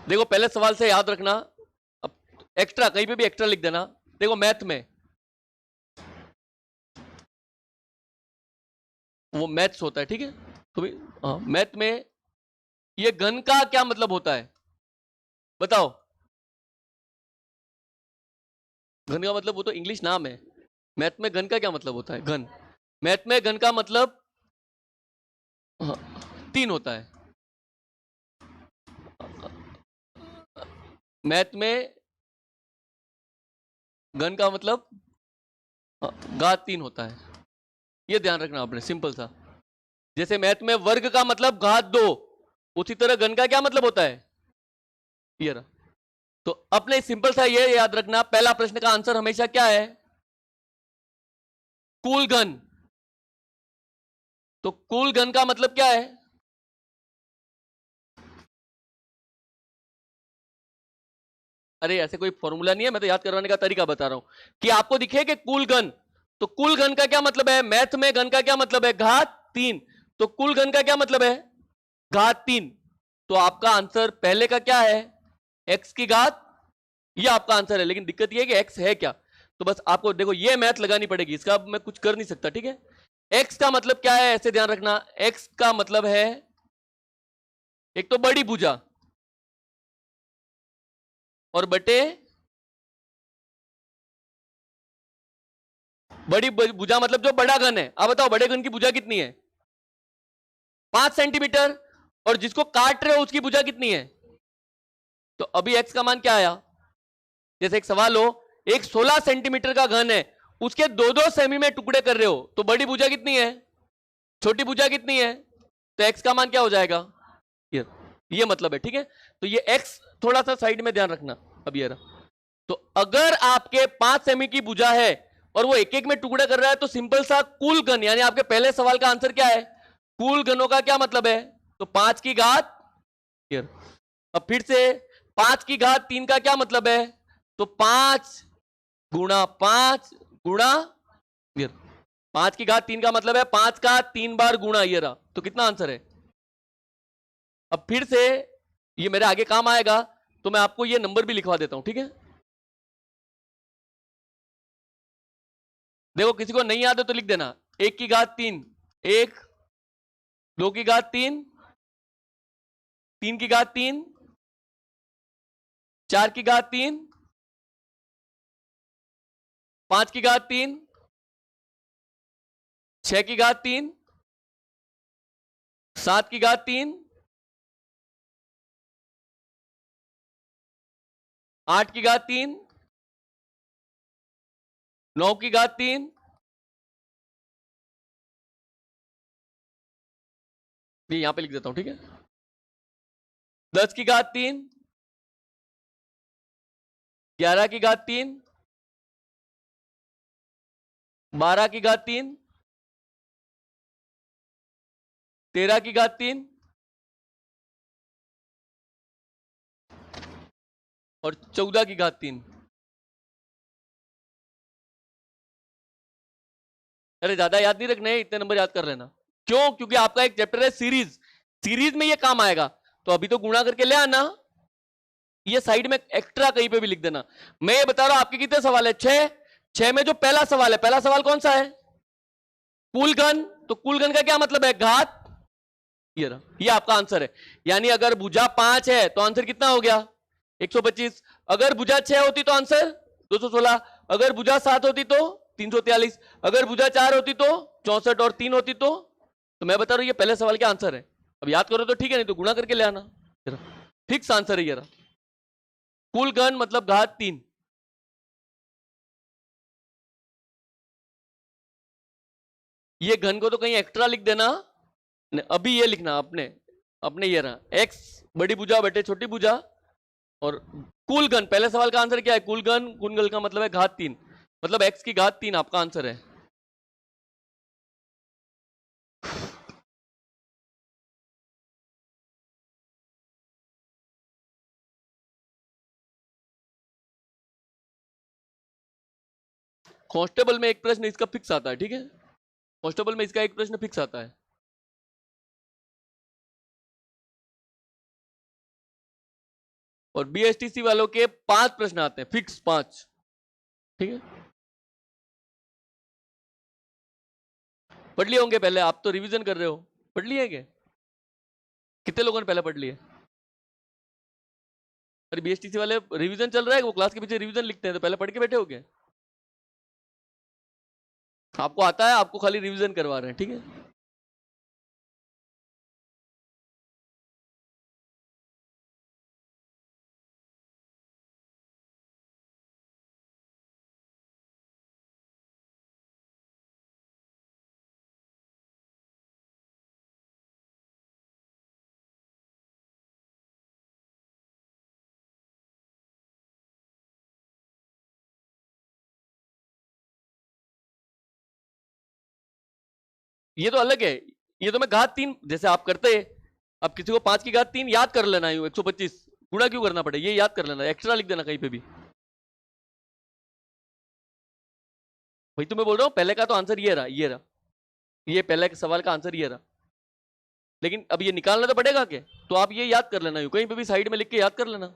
देखो, पहले सवाल से याद रखना, अब एक्स्ट्रा कहीं पे भी एक्स्ट्रा लिख देना। देखो मैथ में, वो मैथ्स होता है, ठीक है, तो भी मैथ में ये घन का क्या मतलब होता है, बताओ। घन का मतलब, वो तो इंग्लिश नाम है, मैथ में घन का क्या मतलब होता है, घन, मैथ में घन का मतलब 3 होता है। मैथ में घन का मतलब घात 3 होता है, ये ध्यान रखना आपने, सिंपल सा। जैसे मैथ में वर्ग का मतलब घात 2, उसी तरह घन का क्या मतलब होता है, ये रहा। तो अपने सिंपल सा ये याद रखना, पहला प्रश्न का आंसर हमेशा क्या है, कुल घन। तो कुल घन का मतलब क्या है, अरे ऐसे कोई फॉर्मूला नहीं है, मैं तो याद करवाने का तरीका बता रहा हूं कि आपको दिखे कि कुल घन, तो कुल घन का क्या मतलब है, मैथ में घन का क्या मतलब है, घात 3, तो कुल घन का क्या मतलब है, घात 3। तो आपका आंसर पहले का क्या है, x की घात, ये आपका आंसर है। लेकिन दिक्कत ये है कि x है क्या, तो बस आपको देखो ये मैथ लगानी पड़ेगी, इसका अब मैं कुछ कर नहीं सकता, ठीक है। x का मतलब क्या है, ऐसे ध्यान रखना, x का मतलब है एक तो बड़ी भुजा और बटे, बड़ी भुजा मतलब जो बड़ा घन है। अब बताओ बड़े घन की भुजा कितनी है, 5 सेंटीमीटर, और जिसको काट रहे हो उसकी भुजा कितनी है। तो अभी x का मान क्या आया, जैसे एक सवाल हो, एक 16 सेंटीमीटर का घन है, उसके 2-2 सेमी में टुकड़े कर रहे हो, तो बड़ी भुजा कितनी है, छोटी भुजा कितनी है, तो x का मान क्या हो जाएगा, ये मतलब है, ठीक है। तो ये x थोड़ा सा साइड में ध्यान रखना। अब ये रहा, तो अगर आपके 5 सेमी की भुजा है और वो एक एक में टुकड़े कर रहा है, तो सिंपल सा कुल घन, यानी आपके पहले सवाल का आंसर क्या है, कुल घनों का क्या मतलब है, तो 5 की घात। अब फिर से 5 की घात 3 का क्या मतलब है, तो 5 गुणा 5 गुणा 5 की घात 3 का मतलब है 5 का 3 बार गुणा, ये रहा, तो कितना आंसर है। अब फिर से ये मेरे आगे काम आएगा, तो मैं आपको ये नंबर भी लिखवा देता हूं, ठीक है? देखो किसी को नहीं याद है तो लिख देना, 1 की घात 3, 1, 2 की घात 3, 3 की घात 3, 4 की घात 3, 5 की घात 3, 6 की घात 3, 7 की घात 3, 8 की घात 3, 9 की घात 3, ये यहां पे लिख देता हूं, ठीक है? 10 की घात 3, 11 की घात 3, 12 की घात 3, 13 की घात 3 और 14 की घात 3। अरे ज्यादा याद नहीं रखने, इतने नंबर याद कर लेना। क्यों? क्योंकि आपका एक चैप्टर है सीरीज, सीरीज में ये काम आएगा। तो अभी तो गुणा करके ले आना, ये साइड में एक्स्ट्रा कहीं पे भी लिख देना। मैं ये बता रहा हूं आपके कितने सवाल है? 6। 6 में जो पहला सवाल है, पहला सवाल कौन सा है? कुल घन। तो कुल घन का क्या मतलब है? घात। ये रहा, ये आपका आंसर है। यानी अगर भुजा 5 है तो आंसर कितना हो गया? 125। अगर भुजा 6 होती तो आंसर 216। अगर भुजा 7 होती तो 343। अगर भुजा 4 होती तो 64 और 3 होती तो मैं बता रहा हूं ये पहले सवाल का आंसर है। अब याद करो तो ठीक है, नहीं तो गुणा करके ले आना। फिक्स आंसर है ये रहा, कुल घन मतलब घात 3। ये घन को तो कहीं एक्स्ट्रा लिख देना, अभी ये लिखना अपने अपने, ये रहा x बड़ी भुजा बटे छोटी भुजा और कुल घन। पहले सवाल का आंसर क्या है? कुल घन। कुल घन का मतलब है घात 3, मतलब x की घात 3 आपका आंसर है। कांस्टेबल में एक प्रश्न इसका फिक्स आता है, ठीक है? कांस्टेबल में इसका एक प्रश्न फिक्स आता है। और बीएसटीसी वालों के 5 प्रश्न आते हैं, फिक्स 5, ठीक है? पढ़ लिए होंगे पहले, आप तो रिवीजन कर रहे हो, पढ़ लिए क्या? कितने लोगों ने पहले पढ़ लिए? अरे बीएसटीसी वाले रिवीजन चल रहा है, वो क्लास के पीछे रिवीजन लिखते हैं, तो पहले पढ़ के बैठे हो गए? आपको आता है, आपको खाली रिवीजन करवा रहे हैं, ठीक है? ये तो अलग है, ये तो मैं घात 3 जैसे आप करते हैं। अब किसी को 5 की घात 3 याद कर लेना है, 125 गुणा क्यों करना पड़े, ये याद कर लेना, एक्स्ट्रा लिख देना कहीं पे भी। वही तो मैं बोल रहा हूं, पहले का तो आंसर ये रहा, ये रहा, ये पहले के सवाल का आंसर ये रहा। लेकिन अब ये निकालना तो पड़ेगा क्या? तो आप ये याद कर लेना, कहीं पे भी साइड में लिख के याद कर लेना।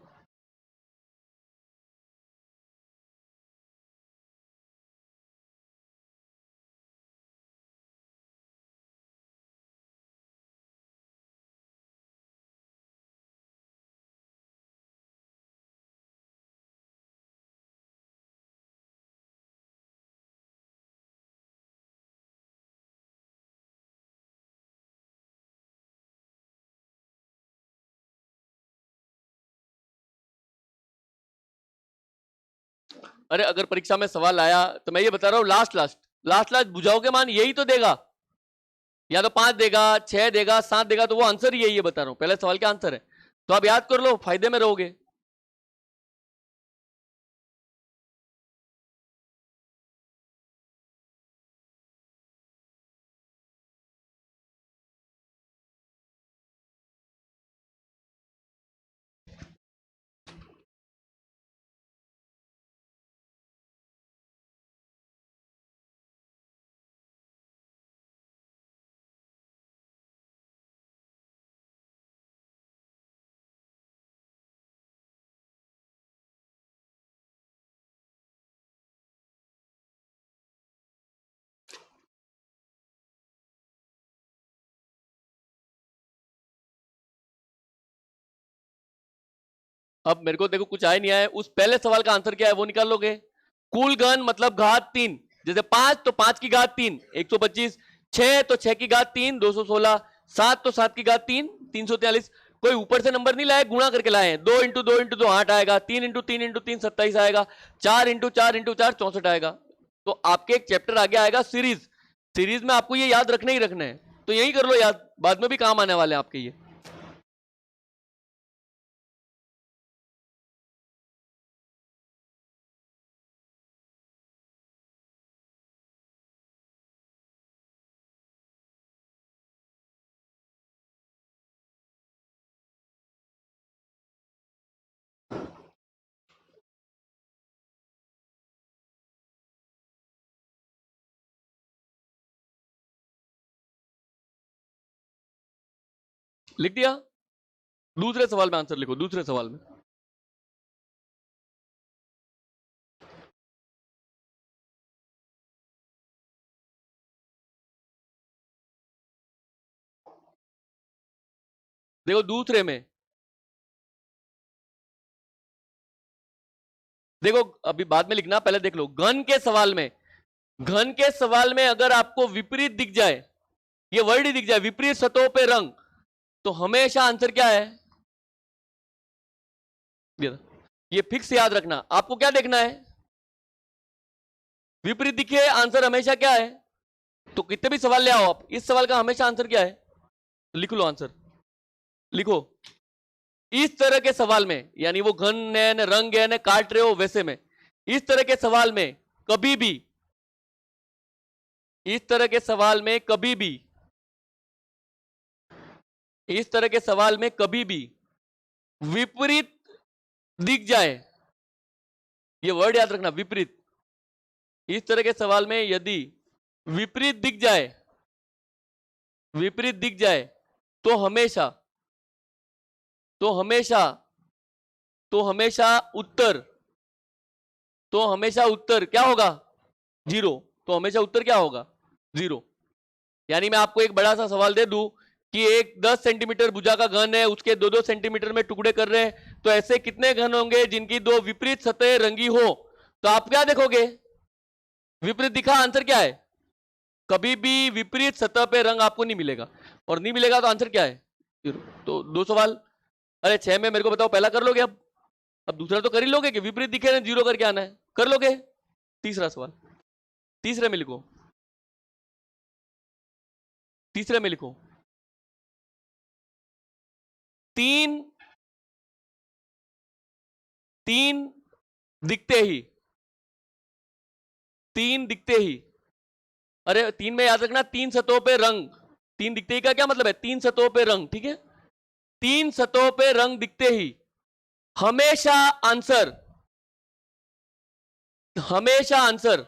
अरे अगर परीक्षा में सवाल आया तो मैं ये बता रहा हूं, लास्ट लास्ट लास्ट लास्ट भुजाओं के मान यही तो देगा, या तो 5 देगा, 6 देगा, 7 देगा, तो वो आंसर ही यही है, बता रहा हूं पहले सवाल का आंसर है। तो आप याद कर लो, फायदे में रहोगे। अब मेरे को देखो कुछ आया नहीं आया, उस पहले सवाल का आंसर क्या है वो निकाल लोगे। कुल घन मतलब घात 3, जैसे 5 तो 5 की घात 3 125, 6 तो 6 की घात 3 216, 7 तो 7 की घात 3 343। कोई ऊपर से नंबर नहीं लाए, गुणा करके लाए हैं। 2 इंटू 2 इंटू 2 8 आएगा, 3 इंटू 3 इंटू 3 27 आएगा, 4 इंटू 4 इंटू 4 64 आएगा। तो आपके एक चैप्टर आगे आएगा सीरीज, सीरीज में आपको ये याद रखने ही रखना है, तो यही कर लो याद, बाद में भी काम आने वाले हैं आपके ये। लिख दिया? दूसरे सवाल में आंसर लिखो, दूसरे सवाल में। देखो दूसरे में, देखो अभी बाद में लिखना, पहले देख लो। घन के सवाल में, घन के सवाल में अगर आपको विपरीत दिख जाए, ये वर्ड ही दिख जाए, विपरीत सतहों पे रंग, तो हमेशा आंसर क्या है? ये फिक्स याद रखना। आपको क्या देखना है? विपरीत दिखे आंसर हमेशा क्या है? तो कितने भी सवाल ले आओ आप, इस सवाल का हमेशा आंसर क्या है? लिख लो आंसर, लिखो। इस तरह के सवाल में, यानी वो घन है न रंग है न काट रहे हो वैसे में, इस तरह के सवाल में कभी भी, इस तरह के सवाल में कभी भी, इस तरह के सवाल में कभी भी विपरीत दिख जाए, ये वर्ड याद रखना, विपरीत। इस तरह के सवाल में यदि विपरीत दिख जाए, विपरीत दिख जाए, तो हमेशा, तो हमेशा, तो हमेशा उत्तर, तो हमेशा उत्तर क्या होगा? जीरो। तो हमेशा उत्तर क्या होगा? जीरो। यानी मैं आपको एक बड़ा सा सवाल दे दूं कि एक 10 सेंटीमीटर भुजा का घन है, उसके 2-2 सेंटीमीटर में टुकड़े कर रहे हैं, तो ऐसे कितने घन होंगे जिनकी दो विपरीत सतह रंगी हो? तो आप क्या देखोगे? विपरीत दिखा, आंसर क्या है? कभी भी विपरीत सतह पे रंग आपको नहीं मिलेगा, और नहीं मिलेगा तो आंसर क्या है? जीरो। तो दो सवाल, अरे 6 में मेरे को बताओ, पहला कर लोगे? अब दूसरा तो कर ही लोगे कि विपरीत दिखे ना जीरो करके आना है, कर लोगे? तीसरा सवाल, तीसरे में लिखो, तीसरे में लिखो। तीन, तीन दिखते ही, तीन दिखते ही, अरे 3 में याद रखना, 3 सतहों पे रंग। 3 दिखते ही का क्या मतलब है? 3 सतहों पे रंग, ठीक है? 3 सतहों पे रंग दिखते ही हमेशा आंसर, हमेशा आंसर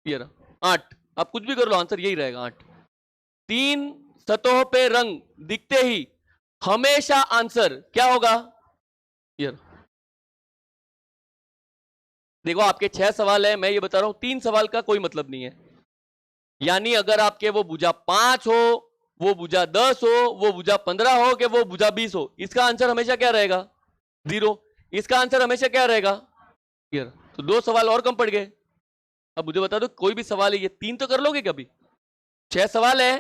ये रहा 8। आप कुछ भी कर लो, आंसर यही रहेगा 8। 3 सतहों पे रंग दिखते ही हमेशा आंसर क्या होगा? ये रहा। देखो आपके 6 सवाल है, मैं ये बता रहा हूं 3 सवाल का कोई मतलब नहीं है। यानी अगर आपके वो भुजा 5 हो, वो भुजा 10 हो, वो भुजा 15 हो, कि वो भुजा 20 हो, इसका आंसर हमेशा क्या रहेगा? जीरो। इसका आंसर हमेशा क्या रहेगा? ये रहा। तो 2 सवाल और कम पड़ गए। अब मुझे बता दो, कोई भी सवाल है, ये 3 तो कर लोगे कभी? 6 सवाल है,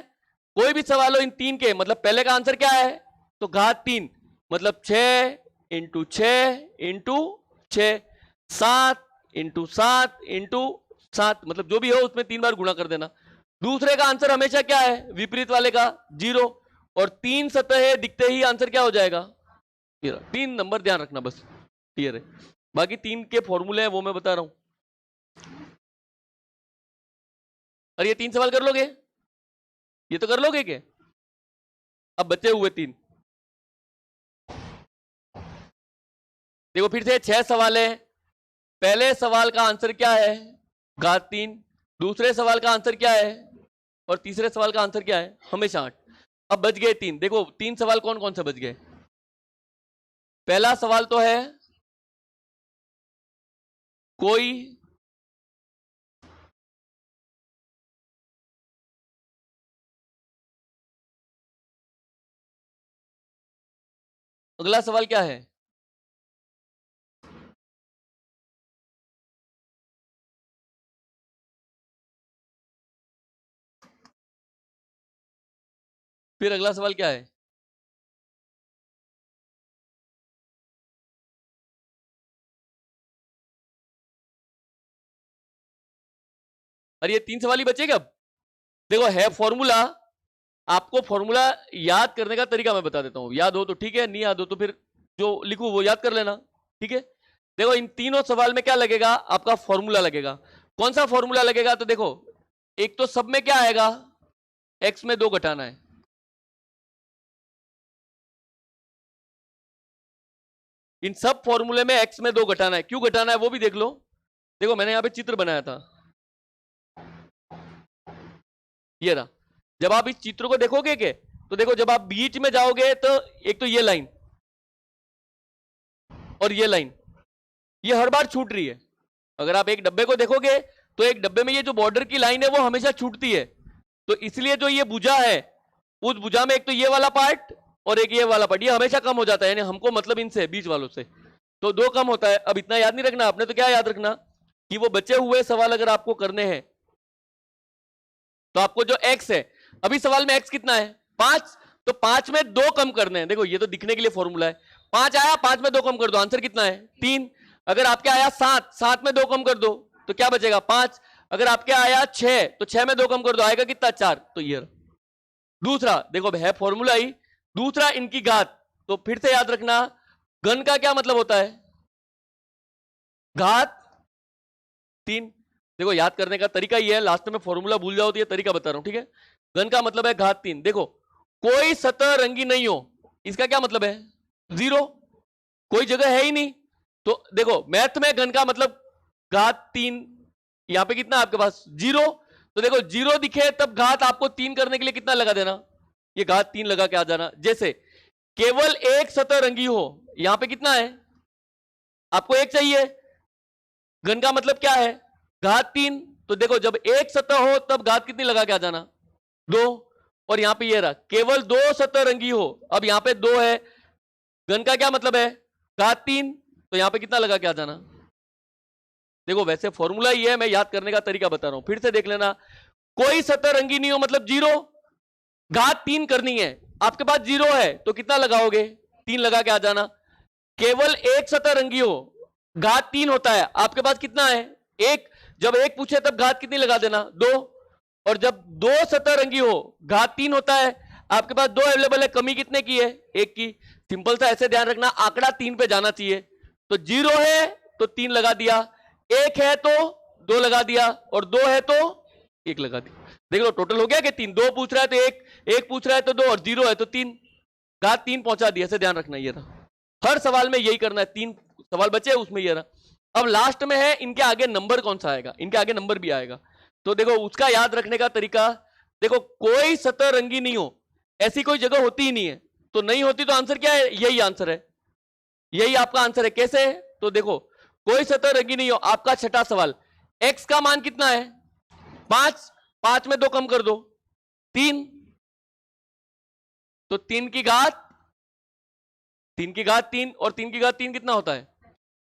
कोई भी सवाल हो इन 3 के, मतलब पहले का आंसर क्या है? तो घात 3, मतलब 6 इंटू 6 इंटू 6, 7 इंटू 7 इंटू 7, मतलब जो भी हो उसमें 3 बार गुणा कर देना। दूसरे का आंसर हमेशा क्या है? विपरीत वाले का जीरो। और 3 सतह दिखते ही आंसर क्या हो जाएगा? 3 नंबर ध्यान रखना बस, क्लियर है? बाकी 3 के फॉर्मूले हैं वो मैं बता रहा हूं। और ये 3 सवाल कर लोगे? ये तो कर लोगे क्या? अब बचे हुए 3, देखो फिर से 6 सवाल है। पहले सवाल का आंसर क्या है? घात 3। दूसरे सवाल का आंसर क्या है? और तीसरे सवाल का आंसर क्या है? हमेशा 8। अब बच गए 3। देखो 3 सवाल कौन कौन से बच गए? पहला सवाल तो है कोई, अगला सवाल क्या है? फिर अगला सवाल क्या है? अरे ये 3 सवाल ही बचेगा अब। देखो है फॉर्मूला, आपको फॉर्मूला याद करने का तरीका मैं बता देता हूं, याद हो तो ठीक है, नहीं याद हो तो फिर जो लिखूं वो याद कर लेना, ठीक है। देखो इन तीनों सवाल में क्या लगेगा, आपका फॉर्मूला लगेगा। कौन सा फॉर्मूला लगेगा? तो देखो एक तो सब में क्या आएगा, x में 2 घटाना है, इन सब फॉर्मूले में x में 2 घटाना है। क्यों घटाना है वो भी देख लो। देखो मैंने यहां पे चित्र बनाया था, ये रहा। जब आप इस चित्र को देखोगे के, तो देखो जब आप बीच में जाओगे तो एक तो ये लाइन और ये लाइन, ये हर बार छूट रही है। अगर आप एक डब्बे को देखोगे तो एक डब्बे में ये जो बॉर्डर की लाइन है वो हमेशा छूटती है। तो इसलिए जो ये भुजा है, उस भुजा में एक तो ये वाला पार्ट और एक ये वाला पार्ट, ये हमेशा कम हो जाता है, यानी हमको मतलब इनसे बीच वालों से तो 2 कम होता है। अब इतना याद नहीं रखना आपने, तो क्या याद रखना कि वो बचे हुए सवाल अगर आपको करने हैं तो आपको जो x है, अभी सवाल में x कितना है 5, तो 5 में 2 कम करने हैं। देखो ये तो दिखने के लिए फॉर्मूला है, 5 आया 5 में 2 कम कर दो, आंसर कितना है 3। अगर आपके आया 7, 7 में 2 कम कर दो तो क्या बचेगा 5। अगर आपके आया 6 तो 6 में 2 कम कर दो, आएगा कितना 4। तो ये दूसरा देखो है फॉर्मूला ही, दूसरा इनकी घात। तो फिर से याद रखना, घन का क्या मतलब होता है, घात 3। देखो याद करने का तरीका ये है, लास्ट में फॉर्मूला भूल जाओ तो ये तरीका बता रहा हूं, ठीक है। घन का मतलब है घात 3। देखो कोई सतह रंगी नहीं हो, इसका क्या मतलब है 0, कोई जगह है ही नहीं। तो देखो मैथ में घन का मतलब घात 3, यहां पे कितना आपके पास 0। तो देखो 0 दिखे तब घात आपको 3 करने के लिए कितना लगा देना, ये घात 3 लगा के आ जाना। जैसे केवल एक सतह रंगी हो, यहां पे कितना है आपको 1 चाहिए, घन का मतलब क्या है घात 3। तो देखो जब एक सतह हो तब घात कितनी लगा के आ जाना 2। और यहां पे ये रहा केवल 2 सतह रंगी हो, अब यहां पे 2 है, घन का क्या मतलब है घात 3, तो यहां पे कितना लगा के आ जाना। देखो वैसे फॉर्मूला ही है, मैं याद करने का तरीका बता रहा हूं, फिर से देख लेना। कोई सतह रंगी नहीं हो मतलब 0, घात 3 करनी है, आपके पास 0 है तो कितना लगाओगे 3 लगा के आ जाना। केवल एक सतह रंगी हो, घात 3 होता है, आपके पास कितना है 1, जब 1 पूछे तब घात कितनी लगा देना 2। और जब 2 सतह रंगी हो घात 3 होता है, आपके पास 2 अवेलेबल है, कमी कितने की है 1 की। सिंपल सा ऐसे ध्यान रखना, आंकड़ा 3 पे जाना चाहिए। तो 0 है तो 3 लगा दिया, 1 है तो 2 लगा दिया, और 2 है तो 1 लगा दिया। देख लो टोटल हो गया कि 3, 2 पूछ रहा है तो 1, 1 पूछ रहा है तो 2, और 0 है तो 3, घात 3 पहुंचा दिया। ऐसे ध्यान रखना, ये रहा हर सवाल में यही करना है। 3 सवाल बचे उसमें ये रहा। अब लास्ट में है इनके आगे नंबर कौन सा आएगा, इनके आगे नंबर भी आएगा, तो देखो उसका याद रखने का तरीका। देखो कोई सतह रंगी नहीं हो, ऐसी कोई जगह होती ही नहीं है, तो नहीं होती तो आंसर क्या है, यही आंसर है, यही आपका आंसर है। कैसे? तो देखो कोई सतह रंगी नहीं हो, आपका छठा सवाल, x का मान कितना है 5, 5 में 2 कम कर दो 3, तो 3 की घात 3 और 3 की घात 3 कितना होता है।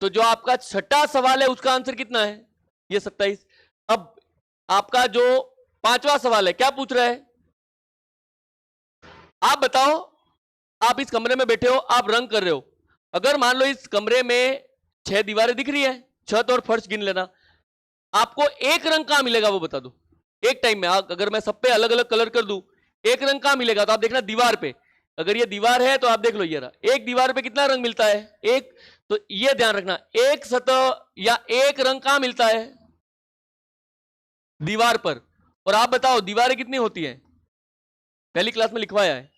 तो जो आपका छठा सवाल है उसका आंसर कितना है, ये 27। अब आपका जो पांचवा सवाल है क्या पूछ रहा है, आप बताओ, आप इस कमरे में बैठे हो, आप रंग कर रहे हो, अगर मान लो इस कमरे में 6 दीवारें दिख रही है, छत और फर्श गिन लेना, आपको एक रंग कहां मिलेगा वो बता दो। एक टाइम में अगर मैं सब पे अलग अलग कलर कर दूं, एक रंग कहां मिलेगा, तो आप देखना दीवार पे, अगर ये दीवार है तो आप देख लो ये रहा, एक दीवार पे कितना रंग मिलता है एक। तो ये ध्यान रखना, एक सतह या एक रंग कहां मिलता है दीवार पर। और आप बताओ दीवारें कितनी होती हैं, पहली क्लास में लिखवाया है।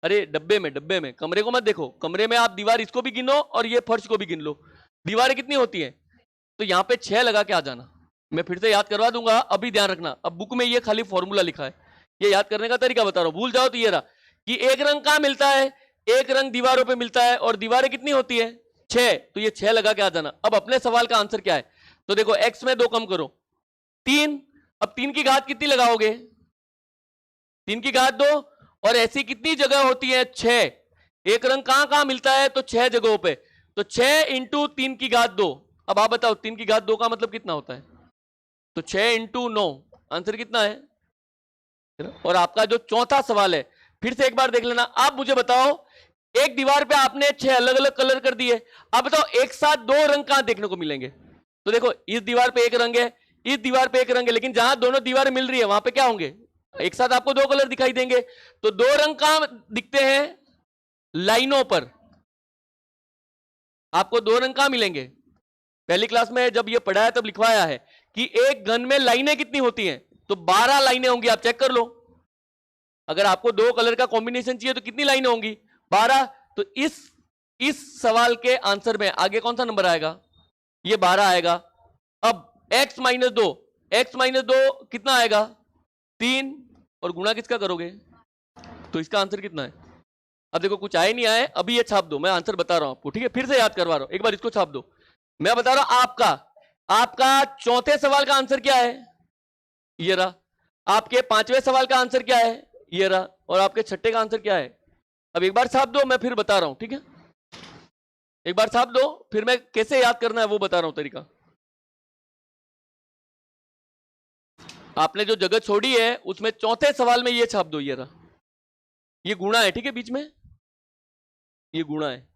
अरे डब्बे में, कमरे को मत देखो, कमरे में आप दीवार इसको भी गिनो और ये फर्श को भी गिन लो, दीवारें कितनी होती हैं। तो यहां पे 6 लगा के आ जाना, मैं फिर से याद करवा दूंगा, अभी ध्यान रखना। अब बुक में ये खाली फॉर्मूला लिखा है, ये याद करने का तरीका बता रहा हूं, भूल जाओ तो ये रहा कि एक रंग कहां मिलता है, एक रंग दीवारों पे मिलता है, और दीवारें कितनी होती है 6, तो ये 6 लगा के आ जाना। अब अपने सवाल का आंसर क्या है, तो देखो x में 2 कम करो 3, अब 3 की घात कितनी लगाओगे 3 की घात 2, और ऐसी कितनी जगह होती है 6, एक रंग कहां कहां मिलता है तो 6 जगहों पे, तो 6 इंटू 3 की घात 2। अब आप बताओ 3 की घात 2 का मतलब कितना होता है, तो 6 इंटू 9, आंसर कितना है। और आपका जो चौथा सवाल है फिर से एक बार देख लेना। आप मुझे बताओ, एक दीवार पे आपने 6 अलग अलग कलर कर दिए, अब बताओ एक साथ 2 रंग कहां देखने को मिलेंगे? तो देखो इस दीवार पे एक रंग है, इस दीवार पे एक रंग है, लेकिन जहां दोनों दीवारें मिल रही है वहां पे क्या होंगे? एक साथ आपको 2 कलर दिखाई देंगे। तो 2 रंग कहां दिखते हैं? लाइनों पर। आपको 2 रंग कहां मिलेंगे? पहली क्लास में जब ये पढ़ाया तब लिखवाया है कि एक घन में लाइनें कितनी होती हैं, तो 12 लाइनें होंगी। आप चेक कर लो, अगर आपको 2 कलर का कॉम्बिनेशन चाहिए तो कितनी लाइनें होंगी? 12। तो इस सवाल के आंसर में आगे कौन सा नंबर आएगा? ये 12 आएगा। अब x माइनस 2, x माइनस 2 कितना आएगा? 3। और गुणा किसका करोगे? तो इसका आंसर कितना है? अब देखो कुछ आए नहीं आए, अभी ये छाप दो, मैं आंसर बता रहा हूं आपको, ठीक है? फिर से याद करवा रहा हूं, एक बार इसको छाप दो। मैं बता रहा हूं आपका चौथे सवाल का आंसर क्या है? ये रहा। आपके 5वें सवाल का आंसर क्या है? ये रहा। और आपके 6ठे का आंसर क्या है? अब एक बार छाप दो, मैं फिर बता रहा हूं, ठीक है? एक बार छाप दो, फिर मैं कैसे याद करना है वो बता रहा हूं तरीका। आपने जो जगह छोड़ी है उसमें चौथे सवाल में ये छाप दो, ये रहा। ये गुणा है, ठीक है? बीच में ये गुणा है।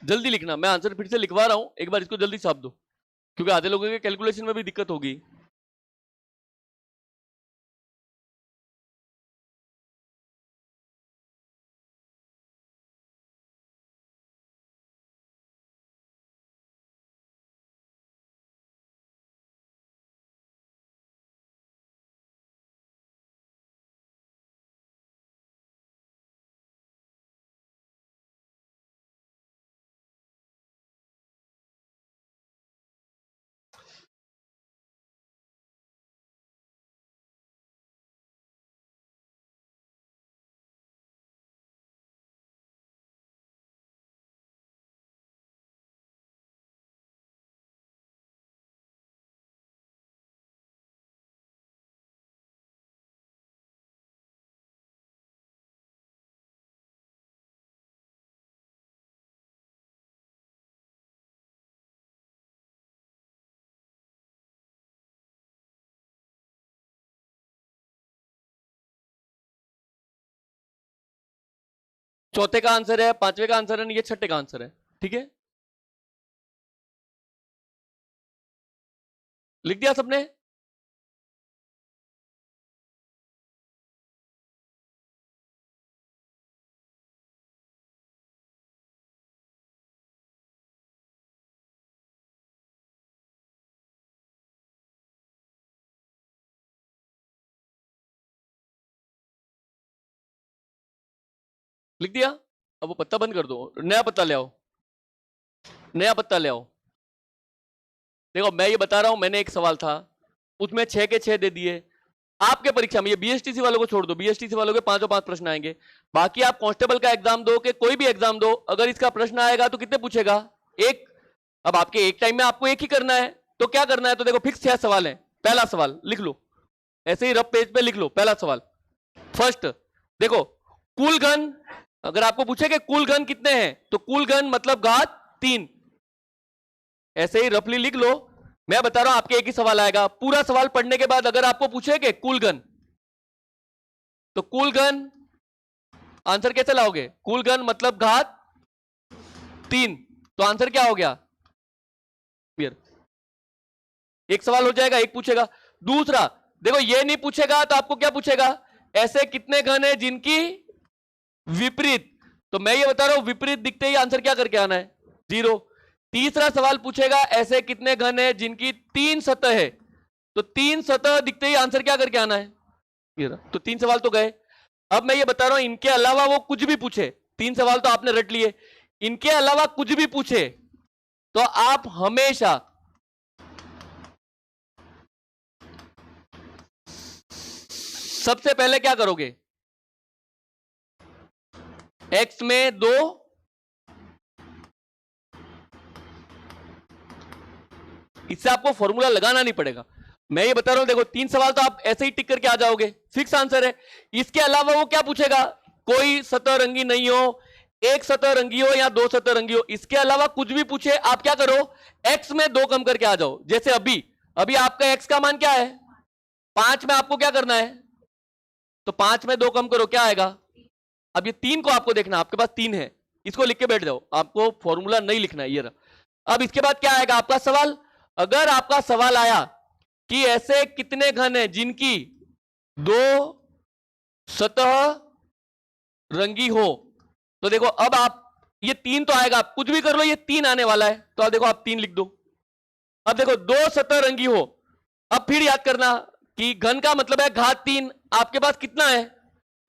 जल्दी लिखना, मैं आंसर फिर से लिखवा रहा हूं, एक बार इसको जल्दी छाप दो, क्योंकि आधे लोगों के कैलकुलेशन में भी दिक्कत होगी। चौथे का आंसर है, 5वें का आंसर है, ये 6ठे का आंसर है, ठीक है? लिख दिया सबने? लिख दिया? अब वो पत्ता बंद कर दो, नया पत्ता ले आओ, नया पत्ता ले आओ। देखो मैं ये बता रहा हूं, मैंने एक सवाल था उसमें 6 के 6 दे दिए। आपके परीक्षा में, ये बीएसटीसी वालों को छोड़ दो, बीएसटीसी वालों के 5 प्रश्न आएंगे, बाकी आप कांस्टेबल का एग्जाम दो, कि कोई भी एग्जाम दो, अगर इसका प्रश्न आएगा तो कितने पूछेगा? एक। अब आपके एक टाइम में आपको एक ही करना है, तो क्या करना है? तो देखो फिक्स 6 सवाल है। पहला सवाल लिख लो, ऐसे ही रफ पेज पे लिख लो। पहला सवाल फर्स्ट, देखो कुल घन, अगर आपको पूछे कि कुल घन कितने हैं, तो कुल घन मतलब घात 3, ऐसे ही रफली लिख लो। मैं बता रहा हूं आपके एक ही सवाल आएगा, पूरा सवाल पढ़ने के बाद अगर आपको पूछे कि कूल गन, तो कूल गन आंसर कैसे लाओगे? कूल गन मतलब घात 3, तो आंसर क्या हो गया? एक सवाल हो जाएगा, एक पूछेगा। दूसरा देखो, ये नहीं पूछेगा तो आपको क्या पूछेगा? ऐसे कितने घन है जिनकी विपरीत, तो मैं ये बता रहा हूं विपरीत दिखते ही आंसर क्या करके आना है? 0। तीसरा सवाल पूछेगा ऐसे कितने घन है जिनकी 3 सतह है, तो 3 सतह दिखते ही आंसर क्या करके आना है? तो 3 सवाल तो गए। अब मैं ये बता रहा हूं इनके अलावा वो कुछ भी पूछे, 3 सवाल तो आपने रट लिए, इनके अलावा कुछ भी पूछे तो आप हमेशा सबसे पहले क्या करोगे? x में 2, इससे आपको फॉर्मूला लगाना नहीं पड़ेगा, मैं ये बता रहा हूं। देखो 3 सवाल तो आप ऐसे ही टिक करके आ जाओगे, फिक्स आंसर है। इसके अलावा वो क्या पूछेगा? कोई सतह रंगी नहीं हो, एक सतह रंगी हो या 2 सतह रंगी हो, इसके अलावा कुछ भी पूछे आप क्या करो? x में 2 कम करके आ जाओ। जैसे अभी अभी आपका x का मान क्या है? 5 में आपको क्या करना है? तो 5 में 2 कम करो, क्या आएगा? अब ये 3 को आपको देखना, आपके पास 3 है, इसको लिख के बैठ जाओ, आपको फॉर्मूला नहीं लिखना है ये रहा। अब इसके बाद क्या आएगा आपका सवाल? अगर आपका सवाल आया कि ऐसे कितने घन हैं जिनकी 2 सतह रंगी हो, तो देखो अब आप ये 3 तो आएगा, आप कुछ भी कर लो, ये 3 आने वाला है, तो आप देखो आप 3 लिख दो। अब देखो 2 सतह रंगी हो, अब फिर याद करना कि घन का मतलब है घात 3, आपके पास कितना है?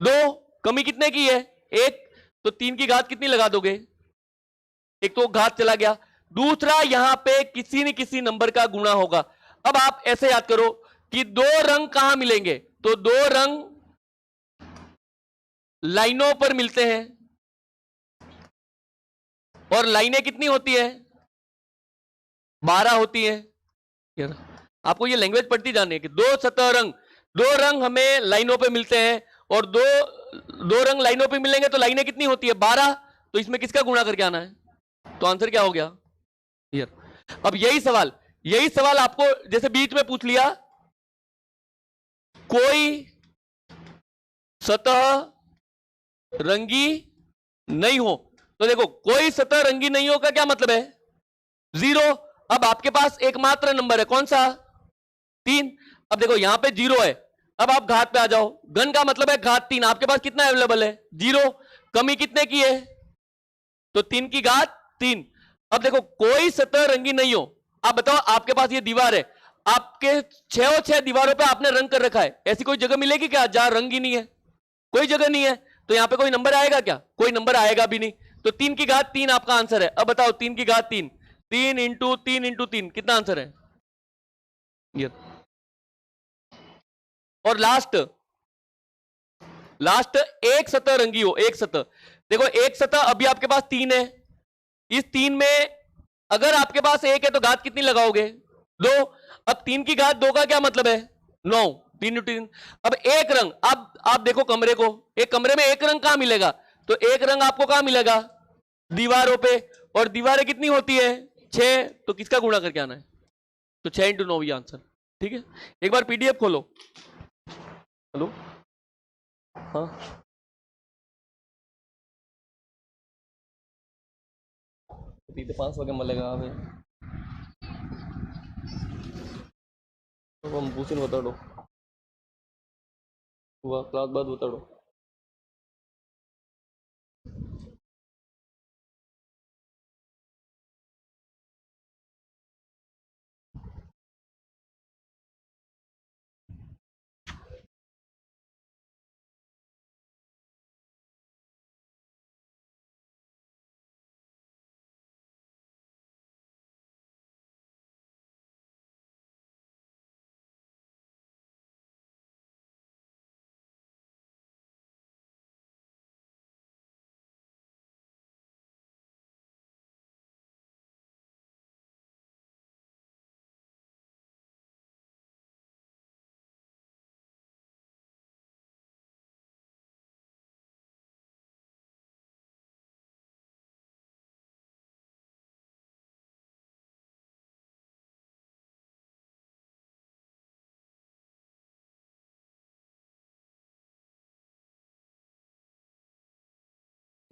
2, कमी कितने की है? 1, तो 3 की घात कितनी लगा दोगे? एक तो घात चला गया, दूसरा यहां पे किसी न किसी नंबर का गुणा होगा। अब आप ऐसे याद करो कि 2 रंग कहां मिलेंगे? तो 2 रंग लाइनों पर मिलते हैं, और लाइनें कितनी होती है? 12 होती है। आपको ये लैंग्वेज पढ़ती जानी है कि 2 सतह रंग, 2 रंग हमें लाइनों पे मिलते हैं, और दो रंग लाइनों पे मिलेंगे तो लाइनें कितनी होती है? 12, तो इसमें किसका गुणा करके आना है? तो आंसर क्या हो गया? अब यही सवाल आपको जैसे बीच में पूछ लिया, कोई सतह रंगी नहीं हो, तो देखो कोई सतह रंगी नहीं हो का क्या मतलब है? 0। अब आपके पास एकमात्र नंबर है, कौन सा? 3। अब देखो यहां पे 0 है, अब आप घात पे आ जाओ, घन का मतलब है घात 3, आपके पास कितना अवेलेबल है? 0। कमी कितने की है? तो 3 की घात 3। अब देखो कोई सतह रंगी नहीं हो, आप बताओ आपके पास ये दीवार है, आपके 6 और 6 दीवारों पे आपने रंग कर रखा है, ऐसी कोई जगह मिलेगी क्या जहां रंग ही नहीं है? कोई जगह नहीं है, तो यहां पे कोई नंबर आएगा क्या? कोई नंबर आएगा भी नहीं, तो 3 की घात 3 आपका आंसर है। अब बताओ 3 की घात 3, 3 इंटू 3 इंटू 3 कितना आंसर है? ये और लास्ट एक सतह रंगी हो, एक सतह, देखो एक सतह अभी आपके पास 3 है, इस 3 में अगर आपके पास 1 है तो घात कितनी लगाओगे? 2। अब 3 की घात 2 का क्या मतलब है? 9, 3 इंटू 3। अब एक रंग, अब आप देखो कमरे को, एक कमरे में एक रंग कहां मिलेगा? तो एक रंग आपको कहां मिलेगा? दीवारों पे, और दीवारें कितनी होती है? 6, तो किसका गुणा करके आना है? तो 6 इंटू 9 ये आंसर। ठीक है, एक बार पीडीएफ खोलो। हेलो, हाँ तिथे 5 वागे मला આવે તો પૂછીને બતાડો, ક્લાસ બાદ બતાડો.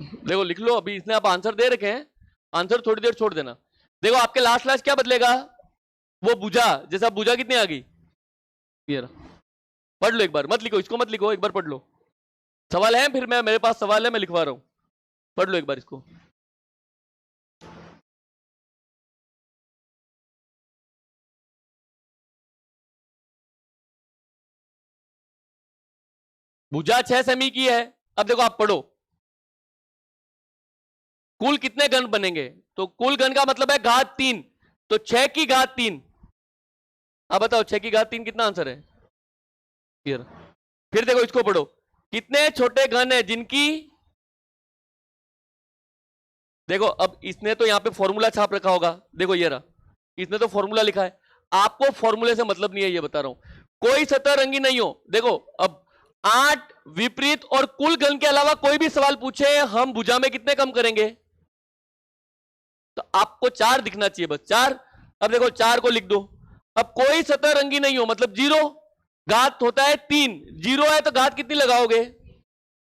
देखो लिख लो, अभी इसने आप आंसर दे रखे हैं, आंसर थोड़ी देर छोड़ देना। देखो आपके लास्ट लास्ट क्या बदलेगा, वो भुजा, जैसा भुजा कितनी आ गई, ये रहा। पढ़ लो एक बार, मत लिखो इसको, मत लिखो, एक बार पढ़ लो। सवाल है, फिर मैं, मेरे पास सवाल है, मैं लिखवा रहा हूं, पढ़ लो एक बार इसको। भुजा 6 सेमी की है। अब देखो आप पढ़ो, कुल कितने घन बनेंगे, तो कुल घन का मतलब है घात 3, तो 6 की घात 3। अब बताओ 6 की घात 3 कितना आंसर है, ये रहा। फिर देखो इसको पढ़ो, कितने छोटे घन है जिनकी, देखो अब इसने तो यहां पे फॉर्मूला छाप रखा होगा, देखो ये रहा, इसने तो फॉर्मूला लिखा है। आपको फॉर्मूले से मतलब नहीं है, ये बता रहा हूं। कोई सतह रंगी नहीं हो, देखो अब 8 विपरीत और कुल घन के अलावा कोई भी सवाल पूछे, हम भुजा में कितने कम करेंगे, तो आपको 4 दिखना चाहिए, बस 4। अब देखो 4 को लिख दो। अब कोई सतह रंगी नहीं हो मतलब 0, घात होता है 3, 0 है तो घात कितनी लगाओगे,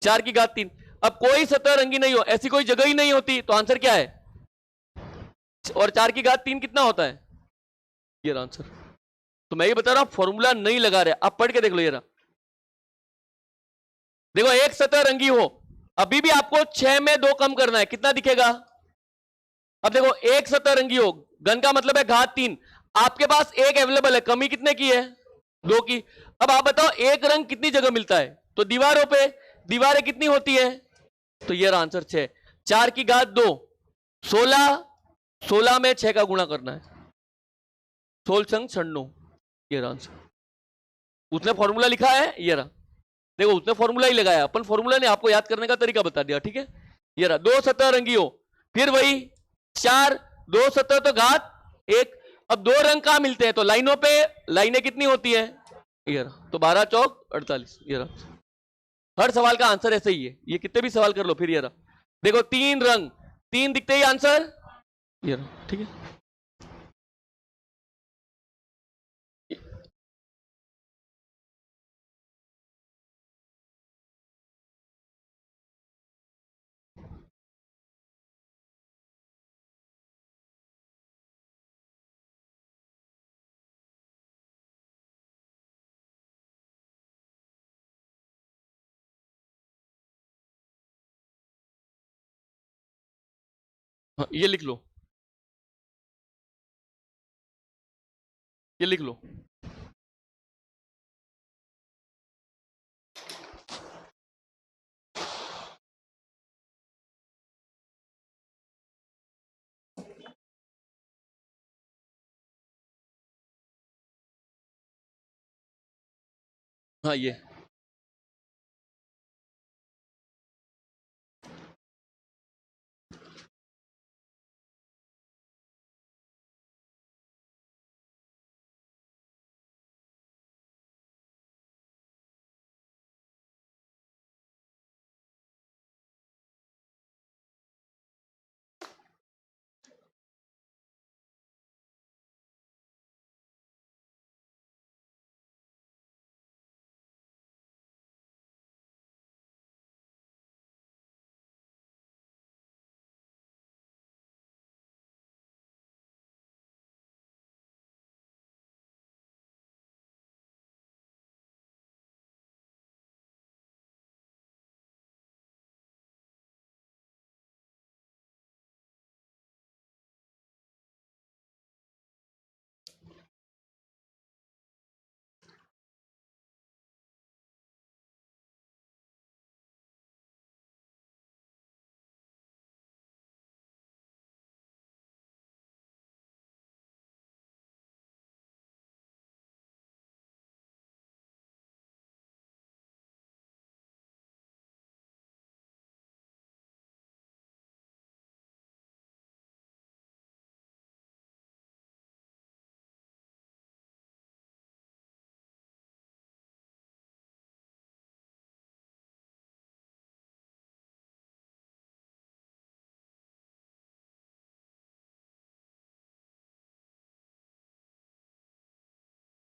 4 की घात 3। अब कोई सतह रंगी नहीं हो, ऐसी कोई जगह ही नहीं होती, तो आंसर क्या है, और 4 की घात 3 कितना होता है, ये आंसर। तो मैं ये बता रहा हूं फॉर्मूला नहीं लगा रहे, आप पढ़ के देख लो, ये रहा। देखो एक सतह रंगी हो, अभी भी आपको 6 में 2 कम करना है, कितना दिखेगा। अब देखो एक सतह रंगी हो, घन का मतलब है घात 3, आपके पास एक अवेलेबल है, कमी कितने की है, 2 की। अब आप बताओ एक रंग कितनी जगह मिलता है, तो दीवारों पे, दीवारें कितनी होती है, तो ये रहा आंसर 6। 4 की घात 2, 16, 16 में 6 का गुणा करना है, 16 संग 96, ये रहा आंसर। उसने फॉर्मूला लिखा है, ये रहा। देखो उसने फॉर्मूला ही लगाया, अपन फॉर्मूला ने आपको याद करने का तरीका बता दिया, ठीक है। ये रहा, 2 सतह रंगी हो, फिर वही 4, 2 सतह तो घात 1। अब 2 रंग कहां मिलते हैं, तो लाइनों पे, लाइनें कितनी होती है, ये रहा, तो 12 चौक 48, ये रहा। हर सवाल का आंसर ऐसे ही है, ये कितने भी सवाल कर लो, फिर ये रहा। देखो 3 रंग, 3 दिखते ही आंसर, ये रहा, ठीक है। हाँ, ये लिख लो, ये लिख लो। हाँ ये,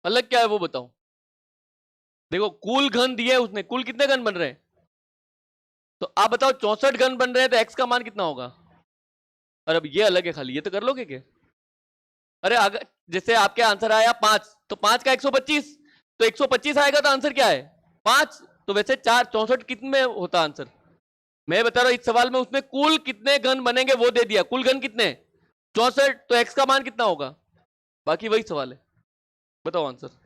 अलग क्या है वो बताओ। देखो कुल घन दिए उसने, कुल कितने घन बन रहे हैं, तो आप बताओ 64 घन बन रहे हैं तो एक्स का मान कितना होगा? और अब ये अलग है, खाली ये तो कर लोगे क्या? अरे अगर जैसे आपके आंसर आया 5, तो 5 का 125, तो 125 आएगा तो आंसर क्या है? 5। तो वैसे 4 64 कितने में होता आंसर? मैं बता रहा हूं इस सवाल में उसने कुल कितने घन बनेंगे वो दे दिया, कुल घन कितने? 64। तो एक्स का मान कितना होगा? बाकी वही सवाल है, बताओ आंसर।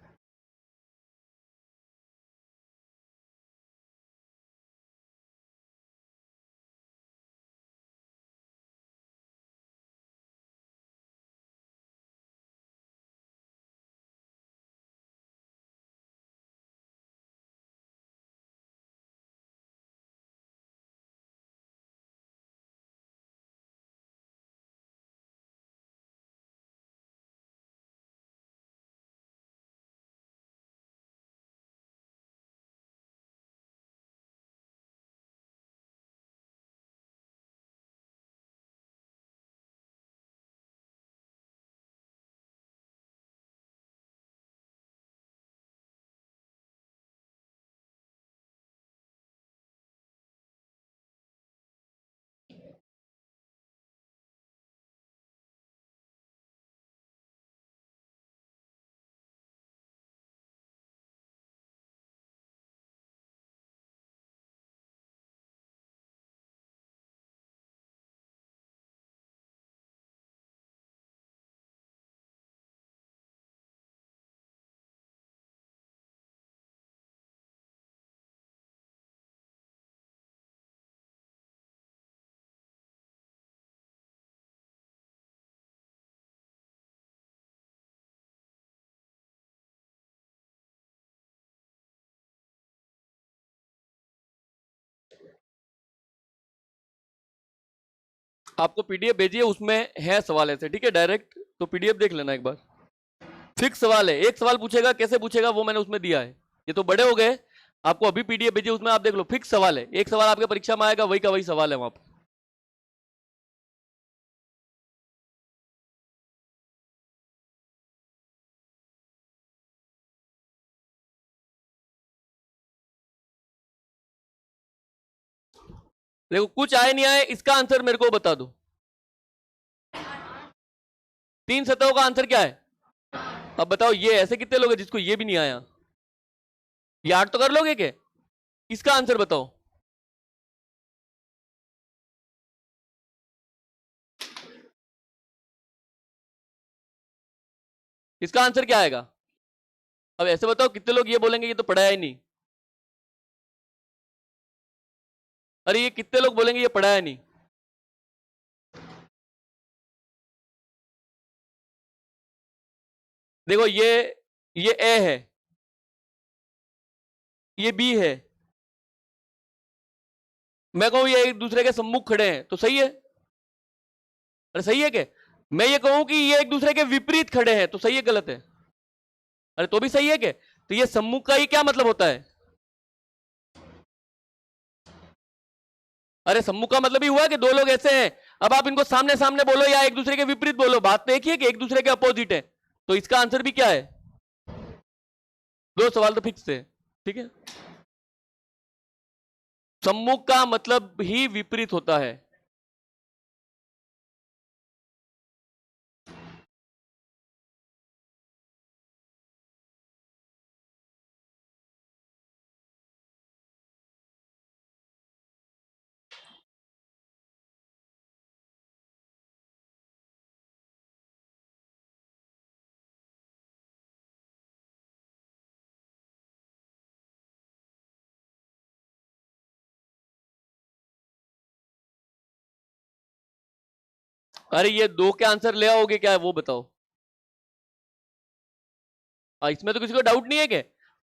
आपको पीडीएफ भेजिए, उसमें है सवाल ऐसे, ठीक है, डायरेक्ट तो पीडीएफ देख लेना एक बार। फिक्स सवाल है, एक सवाल पूछेगा, कैसे पूछेगा वो मैंने उसमें दिया है। ये तो बड़े हो गए, आपको अभी पीडीएफ भेजिए, उसमें आप देख लो, फिक्स सवाल है, एक सवाल आपके परीक्षा में आएगा, वही का वही सवाल है वहां पर। देखो कुछ आए नहीं आए, इसका आंसर मेरे को बता दो। 3 सतहों का आंसर क्या है? अब बताओ ये ऐसे कितने लोग हैं जिसको ये भी नहीं आया? ये 8 तो कर लोगे क्या? इसका आंसर बताओ। इसका आंसर क्या आएगा? अब ऐसे बताओ कितने लोग ये बोलेंगे ये तो पढ़ाया ही नहीं? अरे ये कितने लोग बोलेंगे ये पढ़ाया नहीं? देखो ये ए है, ये बी है, मैं कहूं ये एक दूसरे के सम्मुख खड़े हैं तो सही है? अरे सही है क्या? मैं ये कहूं कि ये एक दूसरे के विपरीत खड़े हैं तो सही है गलत है? अरे तो भी सही है क्या? तो ये सम्मुख का ही क्या मतलब होता है? अरे सम्मुख का मतलब ही हुआ कि दो लोग ऐसे हैं, अब आप इनको सामने सामने बोलो या एक दूसरे के विपरीत बोलो, बात तो एक ही है कि एक दूसरे के अपोजिट है। तो इसका आंसर भी क्या है? दो सवाल तो फिक्स है, ठीक है। सम्मुख का मतलब ही विपरीत होता है। अरे ये दो के आंसर ले आओगे क्या, वो बताओ। इसमें तो किसी को डाउट नहीं है क्या?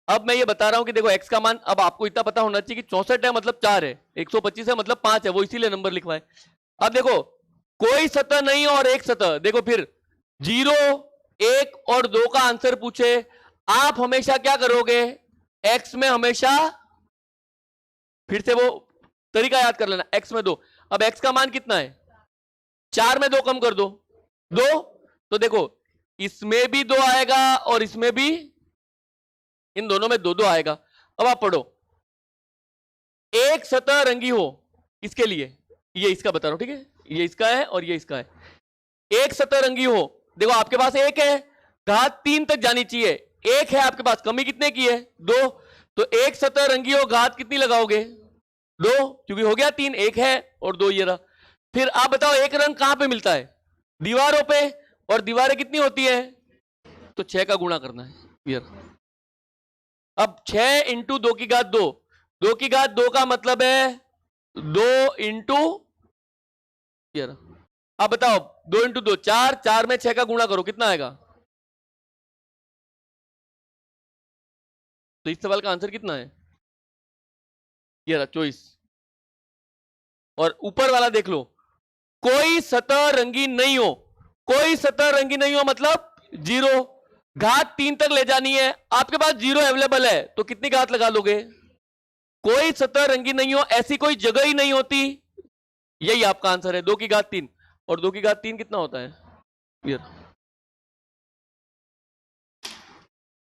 अब मैं ये बता रहा हूं कि देखो x का मान, अब आपको इतना पता होना चाहिए कि 64 है मतलब 4 है, 125 है मतलब 5 है, वो इसीलिए नंबर लिखवाए। अब देखो कोई सतह नहीं और एक सतह, देखो फिर 0, 1 और 2 का आंसर पूछे, आप हमेशा क्या करोगे? x में हमेशा, फिर से वो तरीका याद कर लेना, x में 2। अब x का मान कितना है? 4 में 2 कम कर दो, 2। तो देखो इसमें भी 2 आएगा और इसमें भी, इन दोनों में 2 2 आएगा। अब आप पढ़ो, एक सतह रंगी हो, इसके लिए ये इसका बता रहा हूं, ठीक है, ये इसका है और ये इसका है। एक सतह रंगी हो, देखो आपके पास एक है, घात 3 तक जानी चाहिए, एक है आपके पास, कमी कितने की है 2, तो एक सतह रंगी हो, घात कितनी लगाओगे 2, क्योंकि हो गया 3, एक है और 2 ये रहा। फिर आप बताओ एक रंग कहां पे मिलता है, दीवारों पे, और दीवारें कितनी होती है, तो 6 का गुणा करना है यार। अब 6 इंटू 2 की घात 2, 2 की घात 2 का मतलब है 2 इंटू यार, अब बताओ 2 इंटू 2 4, 4 में 6 का गुणा करो कितना आएगा, तो इस सवाल का आंसर कितना है, ये रहा 24। और ऊपर वाला देख लो, कोई सतह रंगीन नहीं हो, कोई सतह रंगीन नहीं हो मतलब 0, घात 3 तक ले जानी है, आपके पास 0 अवेलेबल है, तो कितनी घात लगा लोगे, कोई सतह रंगीन नहीं हो, ऐसी कोई जगह ही नहीं होती, यही आपका आंसर है 2 की घात 3। और 2 की घात 3 कितना होता है यार,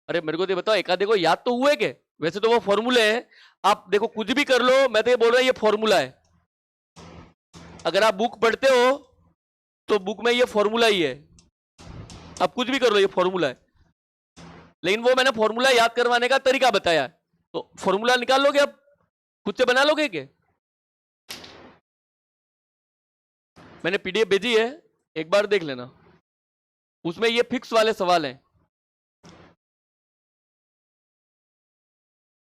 अरे मेरे को तो बताओ, एक देखो याद तो हुए के, वैसे तो वो फॉर्मूले हैं, आप देखो कुछ भी कर लो, मैं तो ये बोल रहा हूं ये फॉर्मूला है, अगर आप बुक पढ़ते हो तो बुक में ये फॉर्मूला ही है, आप कुछ भी कर लो ये फॉर्मूला है, लेकिन वो मैंने फॉर्मूला याद करवाने का तरीका बताया है, तो फॉर्मूला निकाल लोगे, आप खुद से बना लोगे क्या, मैंने पीडीएफ भेजी है, एक बार देख लेना, उसमें ये फिक्स वाले सवाल हैं,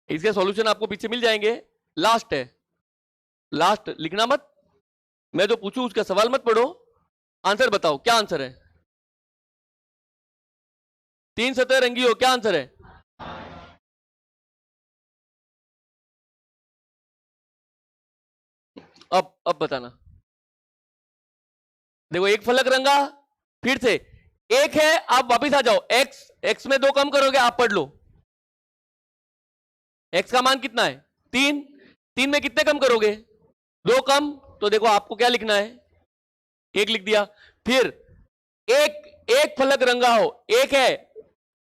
इसके सॉल्यूशन आपको पीछे मिल जाएंगे, लास्ट है, लास्ट लिखना मत, मैं जो पूछूं उसका सवाल मत पढ़ो, आंसर बताओ क्या आंसर है, 3 सतह रंगी हो, क्या आंसर है, अब बताना, देखो एक फलक रंगा, फिर से एक है, आप वापिस आ जाओ, एक्स, एक्स में 2 कम करोगे, आप पढ़ लो, एक्स का मान कितना है 3, 3 में कितने कम करोगे 2 कम, तो देखो आपको क्या लिखना है 1 लिख दिया। फिर एक फलक रंगा हो, एक है,